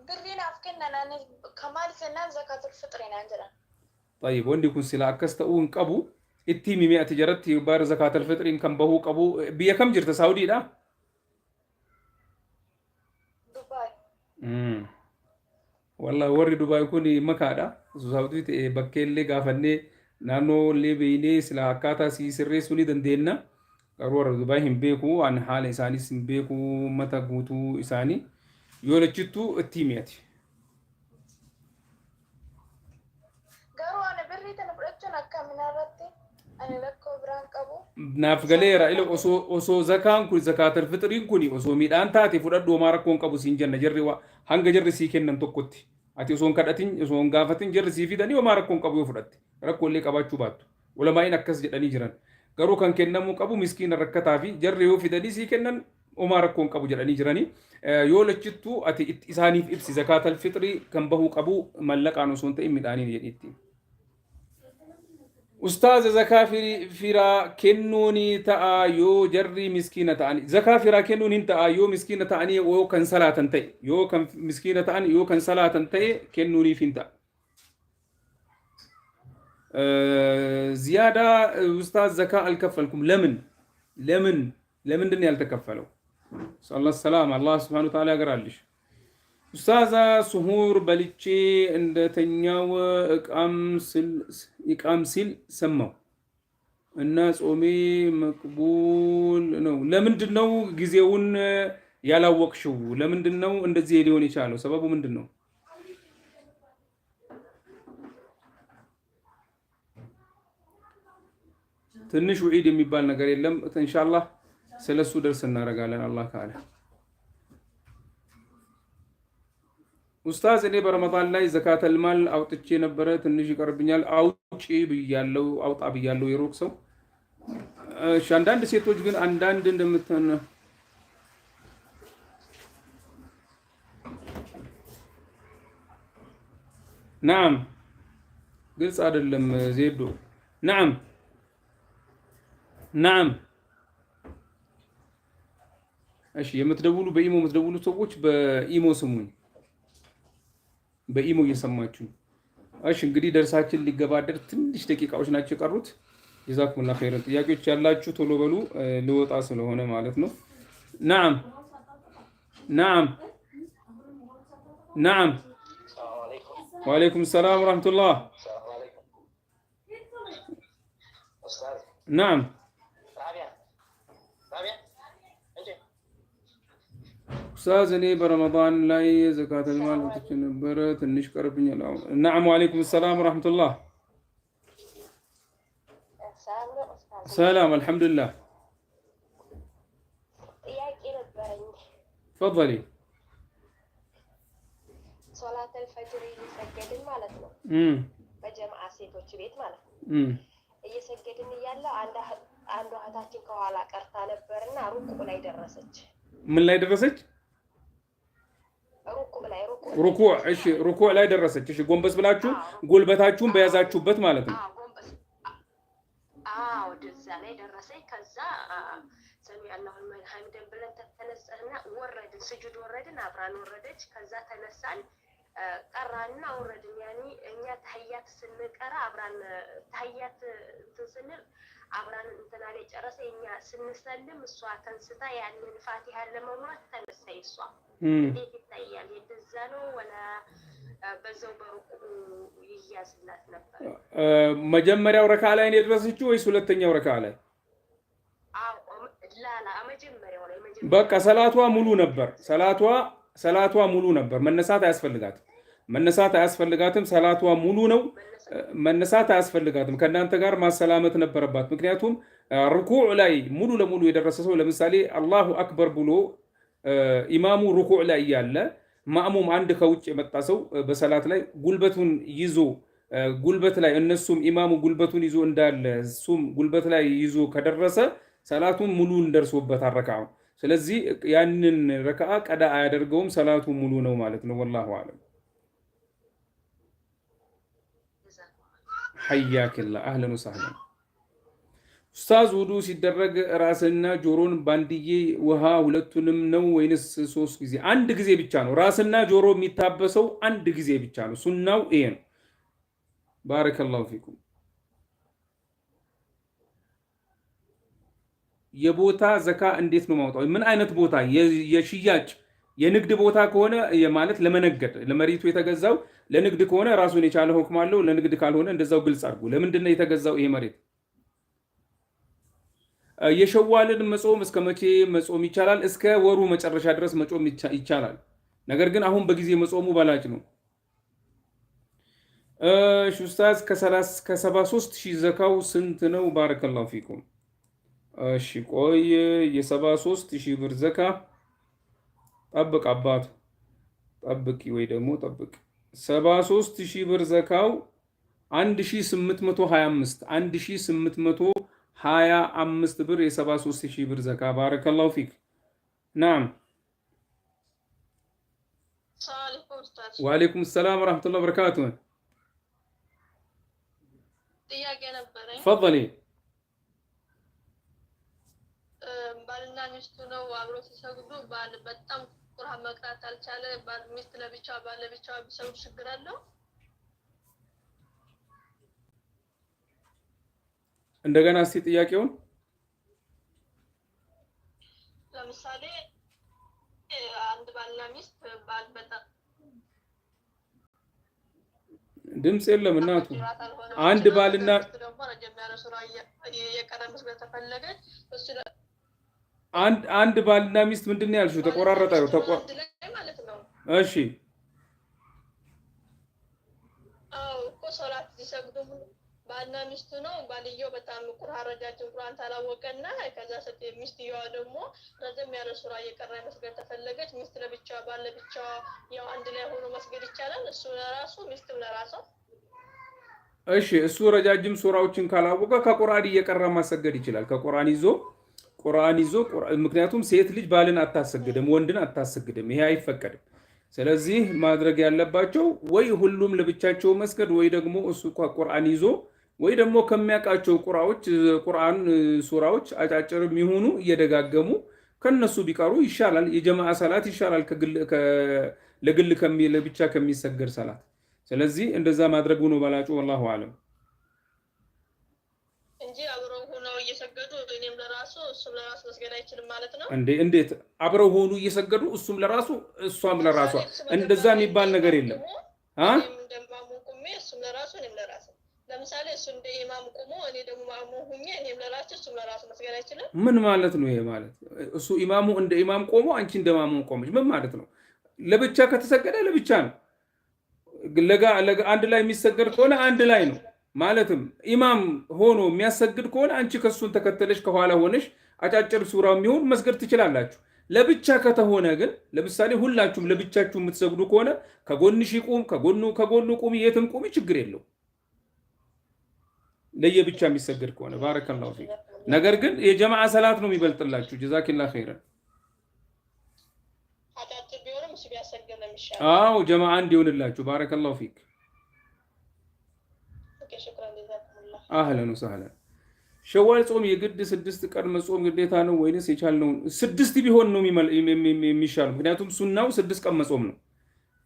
D: ብሪን አፍከነናን ከማል ሰናን ዘካተል ፍጥሪን አንጀራ
A: طيب وندي يكون سلا أكستأون قبو التيمي 100 جرت يبار زكاة الفطر إن كان بهو قبو بيا كم جرت سعودي لا
D: دبي
A: والله وري دبي يكون مكادا سعودي بكيل لي قافني نانو اللي بيني سلا كاتا سي سري سوني دندينا قرور دبي هم بيكو عن حال إنساني سن بيكو متى قوتو إنساني يولجتو التيميات naaf galeera ila osoo zakaan kun zakaatal fitriin kun osoo midhaan taate fudhadhu homaa rakkoon qabu siin jenna jarri hanga jarri sii kennan tokkotti ati osoon kadhatin osoon gaafatin jarri sii fidanii homaa rakkoon qabu yoo fudhatte rakkoo illee qabaachuu baattu ulamaa'iin akkas jedhanii jiran garuu kan kennamu qabu miskiina rakkataa fi jarri yoo fidanii sii kennan omaa rakkoon qabu jedhanii jiranii yoo lachittuu ati isaaniif ibsi zakaatal fixrii kan bahuu qabu mallaqaan osoo hin ta'in midhaaniin jedhiitti. Ustaaza zakaa firaa kennuuni ta'a yoo jarri miskiina ta'ani. Zakaa firaa kennuun hin ta'a yoo miskiina ta'anii yoo kan salaatan ta'e yoo kan miskiina ta'an yoo kan salaatan ta'e kennuuniif hin ta'a. زيادة أستاذ زكاة الكفلكم لمن دنيا التكفلوا صلى الله السلام الله سبحانه وتعالى قرالش أستاذة سهور بلتشي عند تنياو إقام سل سموا الناس أمي مقبول نو لمن دنو جزيون يلا وقشو لمن دنو عند زيدون يشالو سببه من دنو ትንሽ ውዒድ የሚባል ነገር የለም ኢንሻአላህ ስለሱ ደርስ እናደርጋለን አላህ ካለ ኡስታዝ እኔ በረመዳን ላይ ዘካተል ማል አውጥቼ ነበረ ትንሽ ይቀርብኛል አውጪ ብያለሁ አውጣ ብያለሁ የሩቅ ሰው እሺ አንዳንድ ሴቶች ግን አንዳንድ እንደምትነ نعم ግልጽ አይደለም ዜዶ نعم نعم እሺ የምትደውሉ በኢሞ የምትደውሉ ሰዎች በኢሞ ስሙኝ በኢሞ እየሰማችሁ እሺ እንግዲህ ደርሳችን ሊገባደር ትንሽ ደቂቃዎች ናቸው የቀሩት ጀዛኩሙላህ ኸይረን ጥያቄዎች ያላችሁ ቶሎ በሉ ልወጣ ስለሆነ ማለት ነው نعم نعم نعم وعليكم السلام ورحمة الله نعم أستاذ أني برمضان لا زكاة المال تنبرة تنش قربني نعم وعليكم السلام ورحمة الله سلام الحمد لله تفضلي
E: صلاة الفجر يسجد مالتنا بجمع سيتوች ቤት ማለት ነው እየሰገድን እያለ አንዷ እህታችን ከኋላ ቀርታ ነበርና ሩቁ ላይ ደረሰች
A: ምን ላይ ደረሰች ሩኩዕ እሺ ሩኩዕ ላይ ደረሰች እሺ ጎንበስ ብላችሁ ጎልበታችሁን በያዛችሁበት ማለት ነው
E: ወደዛ ላይ ደረሰች ከዛ ሰሚ አላሁ ሊመን ሐሚደን ብለን ተነሳና ወረድን ስጁድ ወረድን አብራን ወረደች ከዛ ተነሳን ቀራና ወረድን ያኒ እኛ ተህያት ስንቀራ አብራን ተህያት ስንል አብራን እንትና ላይ ጨረሰ እኛ ስንሰልም እሷ ተንስታ ያንን ፋቲሃ ለመሙላት ተነሳይ እሷ እንዴት ይታያል እንደዛ ነው ወላ በዛው በሩቁ ይያዝላት ነበር
A: መጀመሪያው ረካ ላይ ነው የደረሰችው ወይስ ሁለተኛው ረካ ላይ
E: ላላ መጀመሪያው ላይ
A: በቃ ሰላቷ ሙሉ ነበር ሰላቷ ሙሉ ነበር መነሳት አያስፈልጋትም ሰላቷ ሙሉ ነው መነሳት አያስፈልጋትም ከናንተ ጋር ማሰላመት ነበረባት ምክንያቱም ሩኩዕ ላይ ሙሉ ለሙሉ የደረሰ ሰው ለምሳሌ አላሁ አክበር ብሎ ኢማሙ ሩኩዕ ላይ ያለ ማእሙም አንድ ከውጭ የመጣ ሰው በሰላት ላይ ጉልበቱን ይዞ ጉልበት ላይ እነሱም ኢማሙ ጉልበቱን ይዞ እንዳለ እሱም ጉልበት ላይ ይዞ ከደረሰ ሰላቱን ሙሉ እንደርሶበት አረካው ስለዚህ ያንን ረካዓ ቀዳ አያደርገውም ሰላቱ ሙሉ ነው ማለት ነው والله اعلم حياك الله اهلا وسهلا ኡስታዝ ውዱ ሲደረግ ራስና ጆሮን ባንድዬ ውሃ ሁለቱንም ነው ወይንስ ሶስት ጊዜ አንድ ጊዜ ብቻ ነው ራስና ጆሮ የሚታበሰው አንድ ጊዜ ብቻ ነው ሱናው ይሄ ነው ባረከላሁ ፊኩም የቦታ ዘካ እንዴት ነው ማውጣው ምን አይነት ቦታ የሽያጭ የንግድ ቦታ ከሆነ ማለት ለመነገድ ለመሪቱ የተገዛው ለንግድ ከሆነ ራሱን የቻለ ሁክም አለው ለንግድ ካልሆነ እንደዛው ግልጽ አድርጉ ለምንድን ነው የተገዛው ይሄ መሬት የሸዋልን መጾም እስከ መቼ መጾም ይቻላል እስከ ወሩ መጨረሻ ድረስ መጾም ይቻላል ነገር ግን አሁን በጊዜ መጾሙ ባላጭ ነው ኡስታዝ ከ73000 ዘካው ስንት ነው ባረከላሁ ፊኩም እሺ ቆይ የ73000 ብር ዘካ ጠብቅ አባቱ ጠብቂ ወይ ደግሞ ጠብቅ 73000 ብር ዘካው 1825 25 ብር የ73,000 ብር ዘካ። ባረከላሁ ፊክ። ናም ወአለይኩም ሰላም ወራህመቱላሂ ወበረካቱሁ።
D: ጥያቄ ነበረኝ።
A: ተፈضሊ።
D: ባልና ሚስቱ ነው አብረው ሲሰግዱ ባል በጣም ቁርአን መቅራት አልቻለ፣ ባል ሚስት ለብቻ ባል ለብቻ ቢሰግዱ ችግር አለው?
A: እንደገና እስቲ ጥያቄውን።
D: ለምሳሌ አንድ ባልና ሚስት ባል በጣም
A: ድምፅ የለም እናቱ። አንድ ባልና አንድ ባልና ሚስት ምንድን ነው ያልሽው? ተቆራረጠ። እሺ
D: እኮ ሶላት ሲሰግዱ ባልና ሚስቱ ነው። ባልየው በጣም ቁርአን ረጃጅም ቁርአን ታላወቀና ከዛ ሚስትየዋ ደግሞ ረዘም ያለ ሱራ እየቀራ መስገድ ተፈለገች። ሚስት ለብቻ ባል ለብቻ ያው አንድ ላይ ሆኖ መስገድ ይቻላል? እሱ ለራሱ ሚስትም ለራሷ?
A: እሺ እሱ ረጃጅም ሱራዎችን ካላወቀ ከቁርአን እየቀራ ማሰገድ ይችላል። ከቁርአን ይዞ ምክንያቱም ሴት ልጅ ባልን አታሰግድም፣ ወንድን አታሰግድም። ይሄ አይፈቀድም። ስለዚህ ማድረግ ያለባቸው ወይ ሁሉም ለብቻቸው መስገድ ወይ ደግሞ እሱ ቁርአን ይዞ ወይ ደግሞ ከሚያውቃቸው ቁርአን ሱራዎች አጫጭር የሚሆኑ እየደጋገሙ ከነሱ ቢቀሩ ይሻላል። የጀማዓ ሰላት ይሻላል ለግል ለብቻ ከሚሰገድ ሰላት። ስለዚህ እንደዛ ማድረጉ ነው በላጩ። ወላሁ አለም
D: እንጂ አብረው ሆነው እየሰገዱ እኔም ለራሱ እሱም ለራሱ መስገድ አይችልም ማለት ነው እንዴ?
A: እንዴት አብረው ሆኑ እየሰገዱ እሱም ለራሱ እሷም ለራሷ? እንደዛ የሚባል ነገር የለም።
D: እንደማሙ ቁሜ እሱም ለራሱ እኔም ለራሱ። ለምሳሌ እሱ እንደ ኢማም ቁሞ እኔ ደግሞ ማሙ ሁኜ እኔም ለራሱ እሱም ለራሱ መስገድ አይችልም?
A: ምን ማለት ነው ይሄ? ማለት እሱ ኢማሙ እንደ ኢማም ቆሞ አንቺ እንደ ማሙ ቆመች ምን ማለት ነው? ለብቻ ከተሰገደ ለብቻ ነው። አንድ ላይ የሚሰገድ ከሆነ አንድ ላይ ነው። ማለትም ኢማም ሆኖ የሚያሰግድ ከሆነ አንቺ ከሱን ተከተለሽ ከኋላ ሆነሽ አጫጭር ሱራ የሚሆን መስገድ ትችላላችሁ። ለብቻ ከተሆነ ግን ለምሳሌ ሁላችሁም ለብቻችሁ የምትሰግዱ ከሆነ ከጎንሽ ይቁም፣ ከጎኑ ቁሚ፣ የትም ቁሚ፣ ችግር የለው ለየብቻ የሚሰገድ ከሆነ። ባረከላሁ ፊክ። ነገር ግን የጀማዓ ሰላት ነው የሚበልጥላችሁ። ጀዛኪላህ ኸይረን። አዎ ጀማዓ እንዲሆንላችሁ። ባረከላሁ ፊክ። አህለን ወሰህለን። ሸዋል ጾም የግድ 6 ቀን መጾም ግዴታ ነው ወይንስ የቻልነውን 6 ቢሆን ነው የሚሻለው? ምክንያቱም ሱናው 6 ቀን መጾም ነው።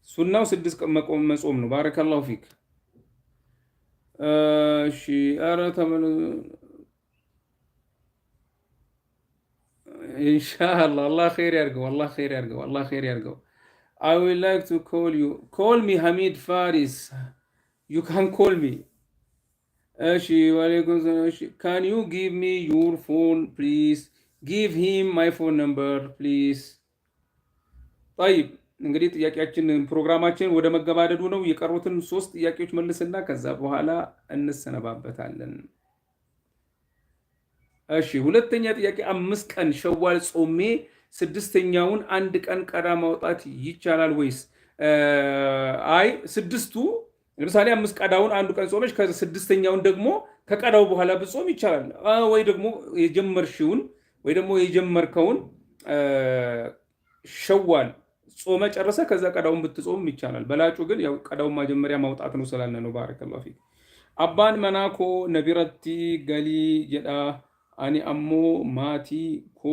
A: ሱናው 6 ቀን መጾም ነው። ባረከላሁ ፊክ። እሺ ኧረ ኢንሻአላህ አላህ ኸይር ያርገው፣ አላህ ኸይር ያርገው፣ አላህ ኸይር ያርገው። I would like to call you. Call me Hamid Faris. You can call me. Can you give me your phone, please? Give him my phone number, please. طيب እንግዲህ ጥያቄያችን ፕሮግራማችን ወደ መገባደዱ ነው። የቀሩትን 3 ጥያቄዎች መልስና ከዛ በኋላ እንሰነባበታለን። እሺ ሁለተኛ ጥያቄ 5 ቀን ሸዋል ጾሜ 6ኛውን አንድ ቀን ቀዳ ማውጣት ይቻላል ወይስ? አይ 6ቱ ለምሳሌ 5 ቀዳውን አንዱ ቀን ጾመሽ ከ6ኛውን ደግሞ ከቀዳው በኋላ ብጾም ይቻላል። ወይ ደግሞ የጀመርሽውን ወይ ደግሞ የጀመርከውን ሸዋል ጾመ ጨረሰ ከዛ ቀዳውን ብትጾም ይቻላል። በላጩ ግን ያው ቀዳውን መጀመሪያ ማውጣት ነው ስላልነ ነው። ባረከላሁ ፊክ። አባን መናኮ ነቢረቲ ገሊ ጀዳ አኒ አሞ ማቲ ኮ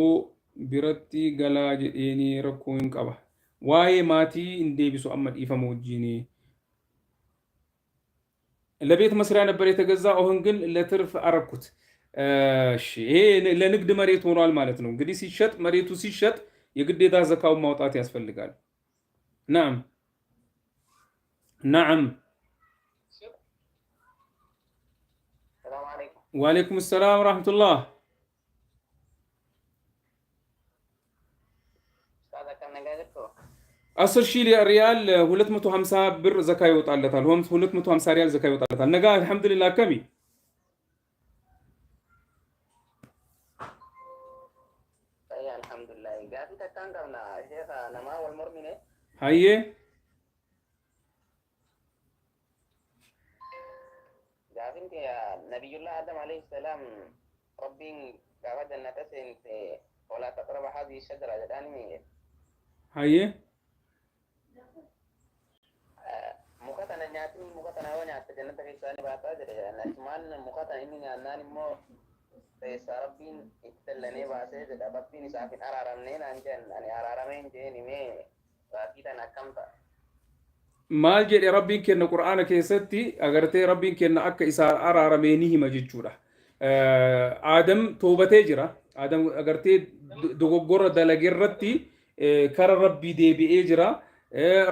A: ቢረቲ ገላ ጀዴኒ ረኮን ቀባ ዋይ ማቲ እንዴቢሱ አመድ ኢፈሞ ወጂኒ ለቤት መስሪያ ነበር የተገዛ፣ አሁን ግን ለትርፍ አረኩት። እሺ ይሄ ለንግድ መሬት ሆኗል ማለት ነው። እንግዲህ ሲሸጥ መሬቱ ሲሸጥ የግዴታ ዘካውን ማውጣት ያስፈልጋል። ናም ናም። ወአለይኩም ሰላም ወራህመቱላህ። 10,000 ሪያል 250 ብር ዘካ ይወጣለታል። 250 ሪያል ዘካ ይወጣለታል። ነጋ አልሐምዱሊላህ ከሚ
C: አልሐምዱሊላህ ጋፊ ተካንቀምና ሼኻ ነማ ወልሙርሚኔ
A: ሀዬ
C: ጋፊን ነቢዩላህ አደም አለይሂ ሰላም ربين قاعد جنة سنت ولا تقرب هذه الشجرة الآن
A: هاي
C: مقاتنا نياتي مقاتنا هو نيات جنة في سنة بعد ذلك نسمان مقاتنا إني أناني مو ساربين إتلني باسه ربين سافين أرارمنين أنجن أني أرارمين جيني مي راكيتا نكمتا
A: maal jedhe rabbiin kenna qur'aana keessatti agartee rabbiin kenna akka isaa araaramee ni hima jechuudha. Aadam toobatee jira. Aadam agartee dogoggora dalage irratti kara rabbii deebi'ee jira.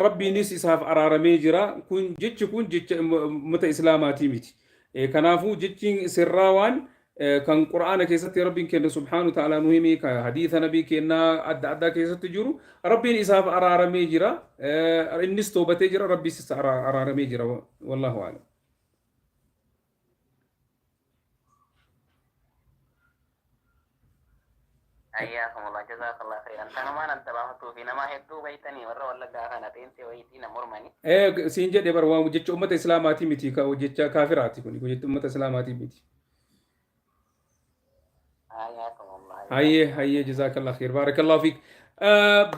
A: Rabbiinis isaaf araaramee jira. Kun jecha ummata islaamaatii miti. Kanaafuu jechi sirraa waan kan qur'aana keessatti rabbiin kenna subhaanahu ta'ala nu himi ka hadiisa nabii kennaa adda addaa keessatti jiru rabbiin isaaf araaramee jira innis toobatee jira rabbiis isa araaramee jira wallahu a'lam.
C: حياكم الله جزاك الله خيرا أنا ما ننتبهت في نما هدو بيتني مرة ولا قاعدة تنسي ويتينا مرمني
A: سين جدي بروا jecha ummata islaamaatii miti ka jecha kaafiraati kun jecha ummata islaamaatii miti. هاي جزاك الله خير بارك الله فيك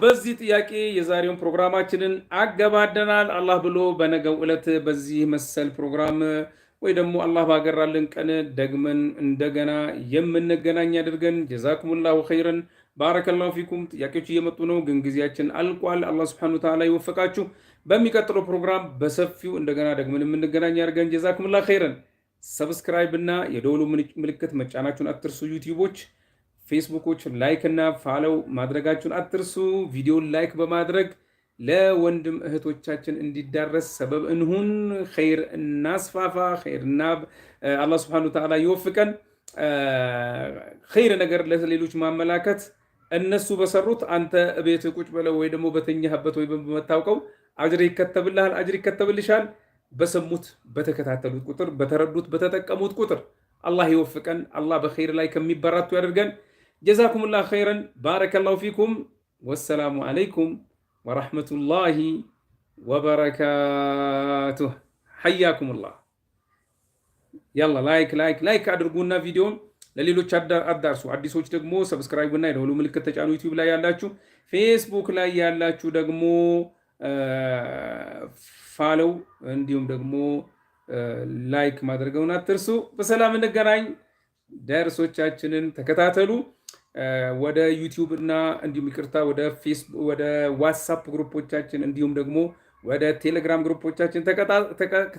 A: በዚህ ጥያቄ የዛሬውን ፕሮግራማችንን አገባደናል። አላህ ብሎ በነገው ዕለት በዚህ መሰል ፕሮግራም ወይ ደግሞ አላህ ባገራልን ቀን ደግመን እንደገና የምንገናኝ አድርገን ጀዛኩሙላሁ ኸይረን ባረከላሁ ፊኩም። ጥያቄዎች እየመጡ ነው ግን ጊዜያችን አልቋል። አላህ ሱብሓነሁ ወተዓላ ይወፈቃችሁ። በሚቀጥለው ፕሮግራም በሰፊው እንደገና ደግመን የምንገናኝ አድርገን ጀዛኩሙላሁ ኸይረን። ሰብስክራይብ እና የደወሉ ምልክት መጫናችሁን አትርሱ። ዩቲዩቦች ፌስቡኮች ላይክ እና ፋሎው ማድረጋችሁን አትርሱ። ቪዲዮን ላይክ በማድረግ ለወንድም እህቶቻችን እንዲዳረስ ሰበብ እንሁን። ኸይር እናስፋፋ። ኸይርና አላህ Subhanahu Wa Ta'ala ይወፍቀን። ኸይር ነገር ለሌሎች ማመላከት እነሱ በሰሩት አንተ ቤት ቁጭ ብለው ወይ ደግሞ በተኛህበት ወይ በመታወቀው አጅር ይከተብልሃል፣ አጅር ይከተብልሻል። በሰሙት በተከታተሉት ቁጥር በተረዱት በተጠቀሙት ቁጥር አላህ ይወፍቀን። አላህ በኸይር ላይ ከሚበራቱ ያደርገን። ጀዛኩሙላህ ኸይረን ባረከላሁ ፊኩም። ወሰላሙ አለይኩም ወራህመቱላሂ ወበረካቱህ። ሐያኩሙላህ። ያላ ላይክ አድርጉና ቪዲዮን ለሌሎች አዳርሱ። አዲሶች ደግሞ ሰብስክራይብ እና የደወሉ ምልክት ተጫኑ። ዩቲዩብ ላይ ያላችሁ፣ ፌስቡክ ላይ ያላችሁ ደግሞ ፋሎው እንዲሁም ደግሞ ላይክ ማድረገውን አትርሱ። በሰላም እንገናኝ። ደርሶቻችንን ተከታተሉ። ወደ ዩቲዩብ እና እንዲሁም ይቅርታ ወደ ፌስቡክ ወደ ዋትስአፕ ግሩፖቻችን እንዲሁም ደግሞ ወደ ቴሌግራም ግሩፖቻችን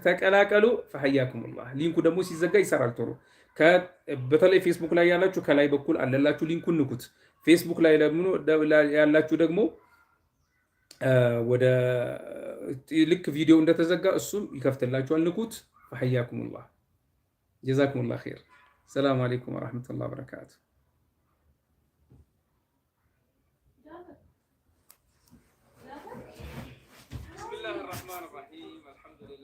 A: ተቀላቀሉ። ፈሐያኩሙላህ። ሊንኩ ደግሞ ሲዘጋ ይሰራል ቶሎ። በተለይ ፌስቡክ ላይ ያላችሁ ከላይ በኩል አለላችሁ ሊንኩን ንኩት። ፌስቡክ ላይ ያላችሁ ደግሞ ወደ ልክ ቪዲዮ እንደተዘጋ እሱም ይከፍትላችኋል፣ ንኩት። ፈሐያኩሙላህ ጀዛኩሙላህ ኸይር። ሰላም አለይኩም ወራህመቱላሂ ወበረካቱ። بسم الله الرحمن الرحيم